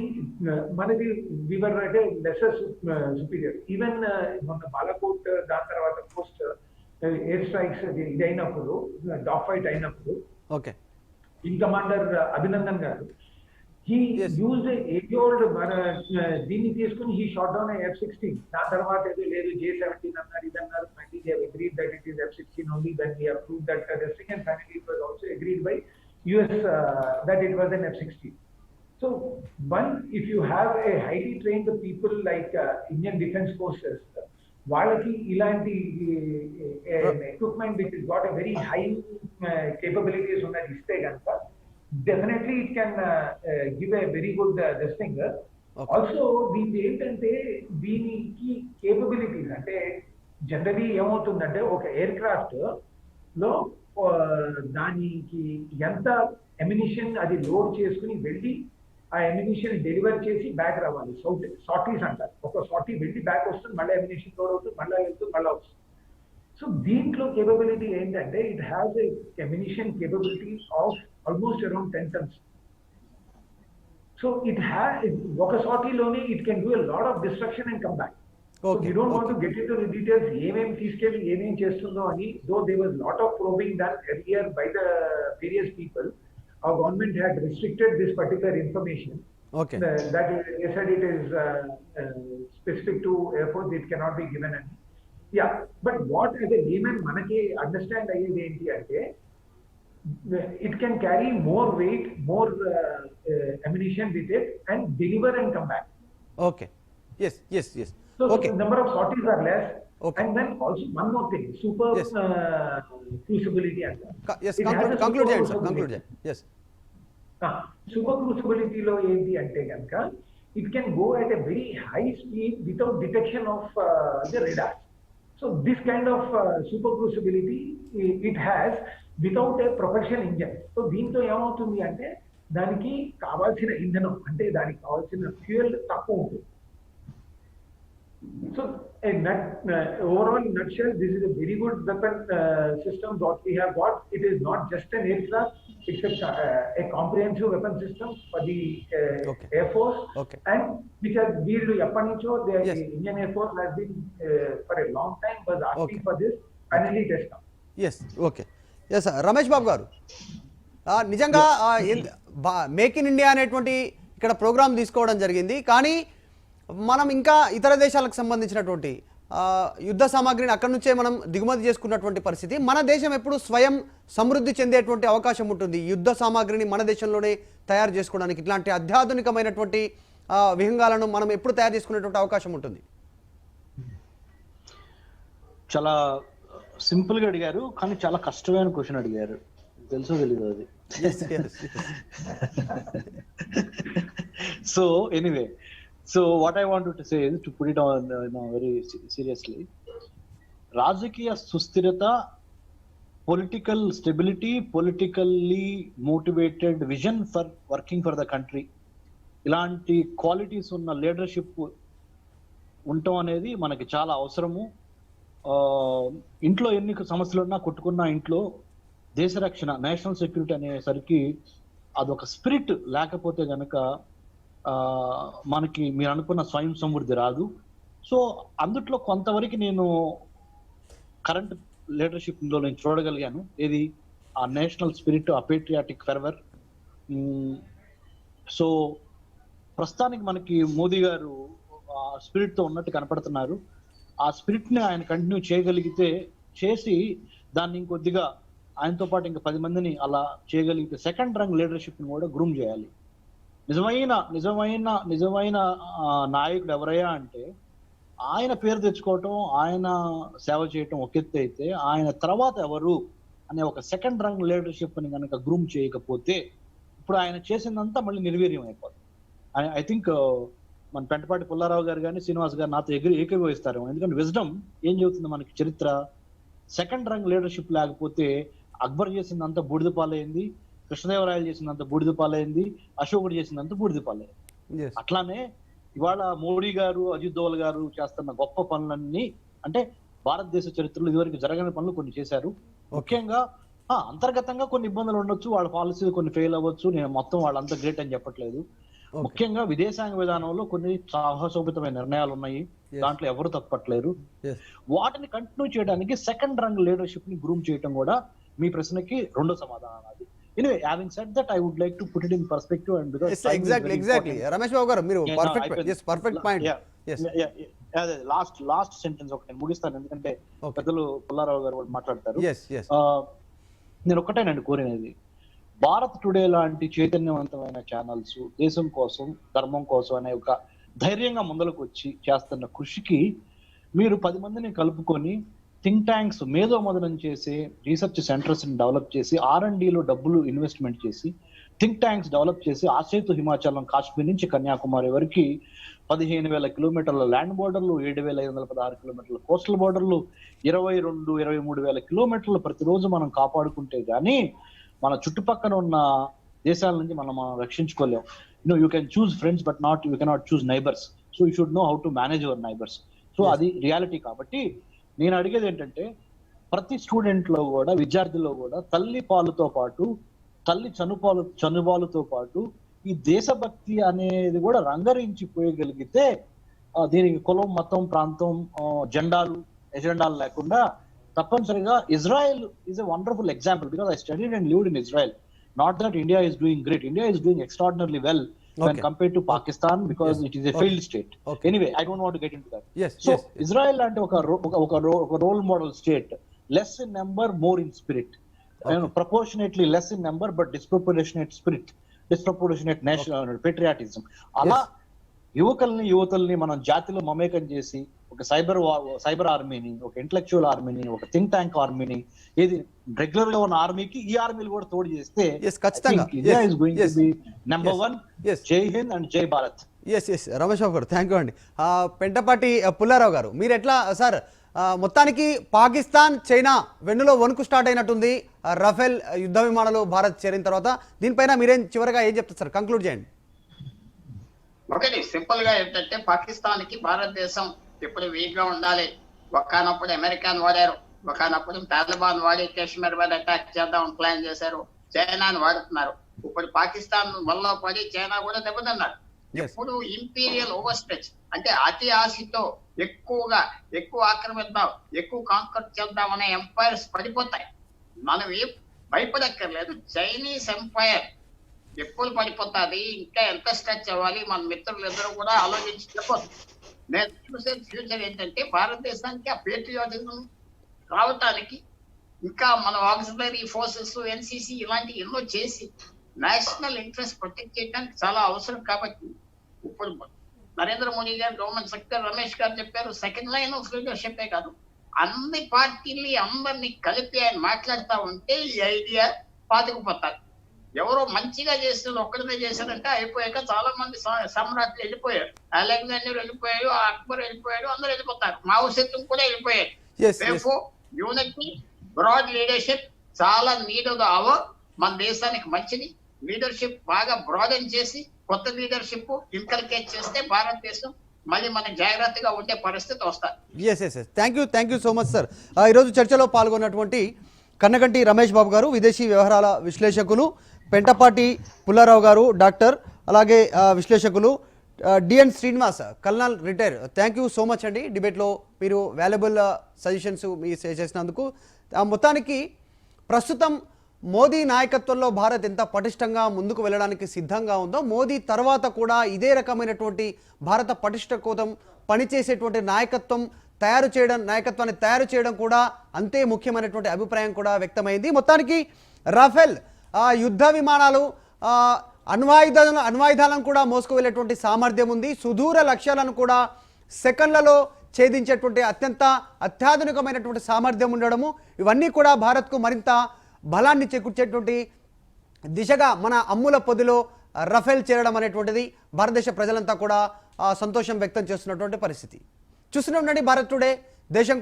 were at a lesser superior. Even on the Balakot dan tarvata post air strikes ఇది అయినప్పుడు, dog fight అయినప్పుడు, okay, wing commander Abhinandan గారు he used age-old మన దీన్ని తీసుకుని he shot down F-16. దాని తర్వాత ఏదో లేదు J-17 అన్నారు, ఇది అన్నారు. Finally they have agreed that it is F-16 only. Then we have proved that this thing, and finally it was also agreed by US that it was an F-16. So one, if you have a highly trained people like Indian Defence Forces, వాళ్ళకి ఇలాంటి equipment which is got a very high capabilities ఉన్నది ఇస్తే కనుక definitely it can give a very good this thing. Also దీనికి ఏంటంటే దీనికి capabilities అంటే generally ఏమవుతుందంటే ఒక ఎయిర్ క్రాఫ్ట్ లో దానికి ఎంత ఎమ్యునిషన్ అది లోడ్ చేసుకుని వెళ్ళి ఆ ఎమ్యునిషన్ డెలివర్ చేసి బ్యాక్ రావాలి. సార్టీస్ అంటారు. ఒక సార్టీ వెళ్ళి బ్యాక్ వస్తుంది, మళ్ళీ ఎమ్యునిషన్ లోడ్ అవుతుంది, మళ్ళీ వెళ్తుంది, మళ్ళీ వస్తుంది. సో దీంట్లో కేపబిలిటీ ఏంటంటే it has a ammunition capability of almost around 10 tons. So it ఒక సార్టీలోనే it can do a lot of destruction and come back. You don't want to get in to the details ఏమేమి తీసుకెళ్ళి ఏమేమి చేస్తుందో అని. Though there was lot of probing done earlier by the various people. Our government had restricted this particular information. Okay. That they said it is specific to Air Force, it cannot be given. And yeah, but what as a layman manake understand ayyedi enti ante it can carry more weight, more ammunition with it and deliver and come back. Okay. Yes. So okay, the number of sorties are less. Okay. And then also one more thing, super crucibility and yes, conclude sir, conclude. Yes. Super crucibility lo enti ante ganaka it can go at a very high speed without detection of the radar. So this kind of super crucibility it has without a propulsion engine. So దీంతో ఏమవుతుంది అంటే దానికి కావాల్సిన ఇంధనం అంటే దానికి కావాల్సిన fuel తక్కువ ఉంటుంది. So, overall nutshell, this is a very good weapon system what we have got. It is not just an aircraft; it's a comprehensive weapon system for the Okay. Air Force, Okay. and which has built Yapanicho. The Yes. Indian Air Force has been for a long time was asking Okay. for this. Finally, it has come. Yes okay yes Ramesh Babu garu నిజంగా make in India అనేటువంటి ఇక్కడ programme తీసుకోవడం జరిగింది, కానీ మనం ఇంకా ఇతర దేశాలకు సంబంధించినటువంటి యుద్ధ సామాగ్రిని అక్కడి నుంచే మనం దిగుమతి చేసుకున్నటువంటి పరిస్థితి. మన దేశం ఎప్పుడు స్వయం సమృద్ధి చెందేటువంటి అవకాశం ఉంటుంది యుద్ధ సామాగ్రిని మన దేశంలోనే తయారు చేసుకోవడానికి. ఇట్లాంటి అత్యాధునికమైనటువంటి విహంగాలను మనం ఎప్పుడు తయారు చేసుకునేటువంటి అవకాశం ఉంటుంది? చాలా సింపుల్ గా అడిగారు, కానీ చాలా కష్టమైన క్వశ్చన్ అడిగారు. తెలుసో తెలీదు అది. So anyway, so what I want to say to put it on very seriously, రాజకీయ సుస్థిరత, political stability, politically motivated vision for working for the country, ఇలాంటి క్వాలిటీస్ ఉన్న లీడర్షిప్ ఉండటం అనేది మనకి చాలా అవసరము. ఇంట్లో ఎన్ని సమస్యలు ఉన్నా కొట్టుకున్న ఇంట్లో దేశ రక్షణ, నేషనల్ సెక్యూరిటీ అనేసరికి అదొక స్పిరిట్ లేకపోతే గనక మనకి మీరు అనుకున్న స్వయం సమృద్ధి రాదు. సో అందుట్లో కొంతవరకు నేను కరెంట్ లీడర్షిప్ లో నేను చూడగలిగాను. ఇది ఆ నేషనల్ స్పిరిట్, ఆ పేట్రియాటిక్ ఫెర్వర్. సో ప్రస్తుతానికి మనకి మోదీ గారు ఆ స్పిరిట్ తో ఉన్నట్టు కనపడుతున్నారు. ఆ స్పిరిట్ ని ఆయన కంటిన్యూ చేయగలిగితే, చేసి దాన్ని ఇంకొద్దిగా ఆయనతో పాటు ఇంకా 10 మందిని అలా చేయగలిగితే సెకండ్ రంగ్ లీడర్షిప్ ని కూడా గ్రూమ్ చేయాలి. నిజమైన నిజమైన నిజమైన నాయకుడు ఎవరయ్యా అంటే ఆయన పేరు తెచ్చుకోవటం, ఆయన సేవ చేయటం ఒక ఎత్తు అయితే, ఆయన తర్వాత ఎవరు అనే ఒక సెకండ్ రంగ్ లీడర్షిప్ ని కనుక గ్రూమ్ చేయకపోతే ఇప్పుడు ఆయన చేసిందంతా మళ్ళీ నిర్వీర్యం అయిపోతుంది. ఐ థింక్ మన పెంటపాటి పుల్లారావు గారు కానీ శ్రీనివాస్ గారు నాతో ఏకీభవిస్తారు. ఎందుకంటే విజ్డమ్ ఏం చెబుతుంది మనకి చరిత్ర, సెకండ్ రంగ్ లీడర్షిప్ లేకపోతే అక్బర్ చేసిందంతా బూడిద పాలైంది, కృష్ణదేవరాయలు చేసిందంత బూడిద పాలైంది, అశోకుడు చేసిందంత బూడిద పాలైంది. అట్లానే ఇవాళ మోడీ గారు, అజిత్ దోవల్ గారు చేస్తున్న గొప్ప పనులన్నీ అంటే భారతదేశ చరిత్రలో ఇదివరకు జరగని పనులు కొన్ని చేశారు. ముఖ్యంగా అంతర్గతంగా కొన్ని ఇబ్బందులు ఉండొచ్చు, వాళ్ళ పాలసీలు కొన్ని ఫెయిల్ అవ్వచ్చు, నేను మొత్తం వాళ్ళంతా గ్రేట్ అని చెప్పట్లేదు. ముఖ్యంగా విదేశాంగ విధానంలో కొన్ని సాహసోపితమైన నిర్ణయాలు ఉన్నాయి, దాంట్లో ఎవరు తప్పట్లేరు. వాటిని కంటిన్యూ చేయడానికి సెకండ్ రంగ్ లీడర్షిప్ ని గ్రూమ్ చేయడం కూడా మీ ప్రశ్నకి రెండో సమాధానం అది. Anyway, having said that, I would like to put it in perspective, and because yes, exactly Ramesh Babu garu మీరు perfect point. Yes, అదే లాస్ట్ సెంటెన్స్ ఒకటి నేను ముగిస్తాను, ఎందుకంటే పెద్దలు పుల్లారావు గారు వాళ్ళు మాట్లాడతారు. నేను ఒక్కటేనండి కోరినది, భారత్ టుడే లాంటి చైతన్యవంతమైన ఛానల్స్ దేశం కోసం, ధర్మం కోసం అనే ఒక ధైర్యంగా ముందరకు వచ్చి చేస్తున్న కృషికి మీరు 10 మందిని కలుపుకొని థింక్ ట్యాంక్స్ మేధోమదనం చేసి, రీసెర్చ్ సెంటర్స్ ని డెవలప్ చేసి, R&Dలో డబ్బులు ఇన్వెస్ట్మెంట్ చేసి, థింక్ ట్యాంక్స్ డెవలప్ చేసి, ఆసేతు హిమాచలం, కాశ్మీర్ నుంచి కన్యాకుమారి వరకు 15,000 కిలోమీటర్ల ల్యాండ్ బోర్డర్లు, 7,516 కిలోమీటర్ల కోస్టల్ బోర్డర్లు, 23,000 కిలోమీటర్లు ప్రతిరోజు మనం కాపాడుకుంటే గానీ మన చుట్టుపక్కల ఉన్న దేశాల నుంచి మనం రక్షించుకోలేం. You can choose friends but you cannot choose neighbours. So you should know how to manage your neighbours. So అది రియాలిటీ. కాబట్టి నేను అడిగేది ఏంటంటే ప్రతి స్టూడెంట్ లో కూడా, విద్యార్థిలో కూడా తల్లి పాలుతో పాటు, తల్లి చనుబాలుతో పాటు ఈ దేశభక్తి అనేది కూడా రంగరించిపోయగలిగితే, దీనికి కులం, మతం, ప్రాంతం, ఎజెండాలు లేకుండా తప్పనిసరిగా Israel is a wonderful example, because I studied and lived in Israel. Not that India is doing great. India is doing extraordinarily well when compared to Pakistan, because it is a failed state. Anyway, I don't want to get into that. So Israel అంటే ఒక role model state, less in number, more in spirit. Proportionately less in number but disproportionate spirit, disproportionate national patriotism. అలా యువతల్ని మనం జాతిలో మమేకం చేసి ఒక cyber ఆర్మీని, ఒక ఇంటలెక్చువల్ ఆర్మీని, ఒక థింక్ ట్యాంక్ ఆర్మీని, ఏది రెగ్యులర్ గా ఉన్న ఆర్మీకి ఈ ఆర్మీలు కూడా తోడు చేస్తే India is going to be number 1. జై హింద్ అండ్ జై భారత్. రమేష్ బాబు గారు, థ్యాంక్ యూ అండి. పెంటపాటి పుల్లారావు గారు, మీరు ఎట్లా సార్, మొత్తానికి పాకిస్తాన్, చైనా వెన్నులో వణుకు స్టార్ట్ అయినట్టుంది రఫేల్ యుద్ధ విమానాలు భారత్ చేరిన తర్వాత. దీనిపైన మీరేం చివరిగా ఏం చెప్తారు సార్, కంక్లూడ్ చేయండి. ఒకటి సింపుల్ గా ఏంటంటే పాకిస్తాన్ కి భారతదేశం ఇప్పుడు వీక్ గా ఉండాలి. ఒక్కనప్పుడు అమెరికాను వాడారు, ఒకనప్పుడు తాలిబాన్ వాడి కాశ్మీర్ మీద అటాక్ చేద్దామని ప్లాన్ చేశారు. చైనాను వాడుతున్నారు. ఇప్పుడు పాకిస్తాన్ వల్ల పడి చైనా కూడా దెబ్బతిన్నారు. ఇప్పుడు ఇంపీరియల్ ఓవర్ స్ట్రెచ్ అంటే అతి ఆశతో ఎక్కువ ఆక్రమిద్దాం, ఎక్కువ కాంకర్ చేద్దాం అనే ఎంపైర్స్ పడిపోతాయి. మనం ఏం భయపడక్కర్లేదు. చైనీస్ ఎంపైర్ ఎప్పుడు పడిపోతుంది, ఇంకా ఎంత స్ట్రెచ్ అవ్వాలి, మన మిత్రులు ఎదురు కూడా ఆలోచించి చెప్పదు. నేను చూసే ఫ్యూచర్ ఏంటంటే భారతదేశానికి ఆ పేట్రియాటిజం రావటానికి ఇంకా మన ఆక్సిలరీ ఫోర్సెస్, ఎన్సీసీ ఇలాంటి ఎన్నో చేసి నేషనల్ ఇంట్రెస్ట్ ప్రొటెక్ట్ చేయడానికి చాలా అవసరం. కాబట్టి ఇప్పుడు నరేంద్ర మోడీ గారు, గవర్నమెంట్ సెక్రటరీ రమేష్ గారు చెప్పారు, సెకండ్ లైన్ ఆఫ్ లీడర్షిప్ కాదు, అన్ని పార్టీల్ని అందరినీ కలిపి ఆయన మాట్లాడుతూ ఉంటే ఈ ఐడియా పాతుకుపోతారు. ఎవరో మంచిగా చేస్తున్నారు, ఒక్కడమే చేశారంటే అయిపోయాక చాలా మంది సమ్రాట్లు వెళ్ళిపోయారు. అలెగ్జాండర్ వెళ్ళిపోయాడు, అక్బర్ వెళ్ళిపోయాడు, అందరూ వెళ్ళిపోతారు. మావో సేతుం కూడా వెళ్ళిపోయాడు. యూనిటీ, బ్రాడ్ లీడర్షిప్ చాలా నీడెడ్ మన దేశానికి మంచిది. లీడర్షిప్ బాగా బ్రాడన్ చేసి కొత్త లీడర్షిప్ ఇన్కల్కేట్ చేస్తే భారతదేశం మళ్ళీ మన జాగ్రత్తగా ఉండే పరిస్థితి వస్తుంది. Thank you so much sir. ఈరోజు చర్చలో పాల్గొన్నటువంటి కన్నగంటి రమేష్ బాబు గారు, విదేశీ వ్యవహారాల విశ్లేషకులు, పెంటపాటి పుల్లారావు గారు డాక్టర్, అలాగే విశ్లేషకులు DN Srinivas, colonel retire. Thank you so much అండి. డిబేట్లో మీరు వాల్యుబుల్ సజెషన్స్ మీ చేసినందుకు. మొత్తానికి ప్రస్తుతం మోదీ నాయకత్వంలో భారత్ ఎంత పటిష్టంగా ముందుకు వెళ్ళడానికి సిద్ధంగా ఉందో, మోదీ తర్వాత కూడా ఇదే రకమైనటువంటి భారత పటిష్ట కోసం పనిచేసేటువంటి నాయకత్వాన్ని తయారు చేయడం కూడా అంతే ముఖ్యమైనటువంటి అభిప్రాయం కూడా వ్యక్తమైంది. మొత్తానికి రాఫెల్ యుద్ధ విమానాలు అణ్వాయుధాలను కూడా మోసుకు వెళ్ళేటువంటి సామర్థ్యం ఉంది. సుదూర లక్ష్యాలను కూడా సెకండ్లలో ఛేదించేటువంటి అత్యాధునికమైనటువంటి సామర్థ్యం ఉండడము, ఇవన్నీ కూడా భారత్కు మరింత బలాన్ని చేకూర్చేటువంటి దిశగా మన అమ్ముల పొదిలో రఫేల్ చేరడం అనేటువంటిది భారతదేశ ప్రజలంతా కూడా సంతోషం వ్యక్తం చేస్తున్నటువంటి పరిస్థితి. చూస్తూనే ఉండండి భారత్ టుడే, దేశం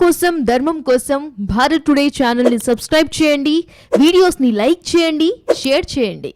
కోసం ధర్మం కోసం భారత్ టుడే ఛానల్ని సబ్స్క్రైబ్ చేయండి, వీడియోస్ని లైక్ చేయండి, షేర్ చేయండి.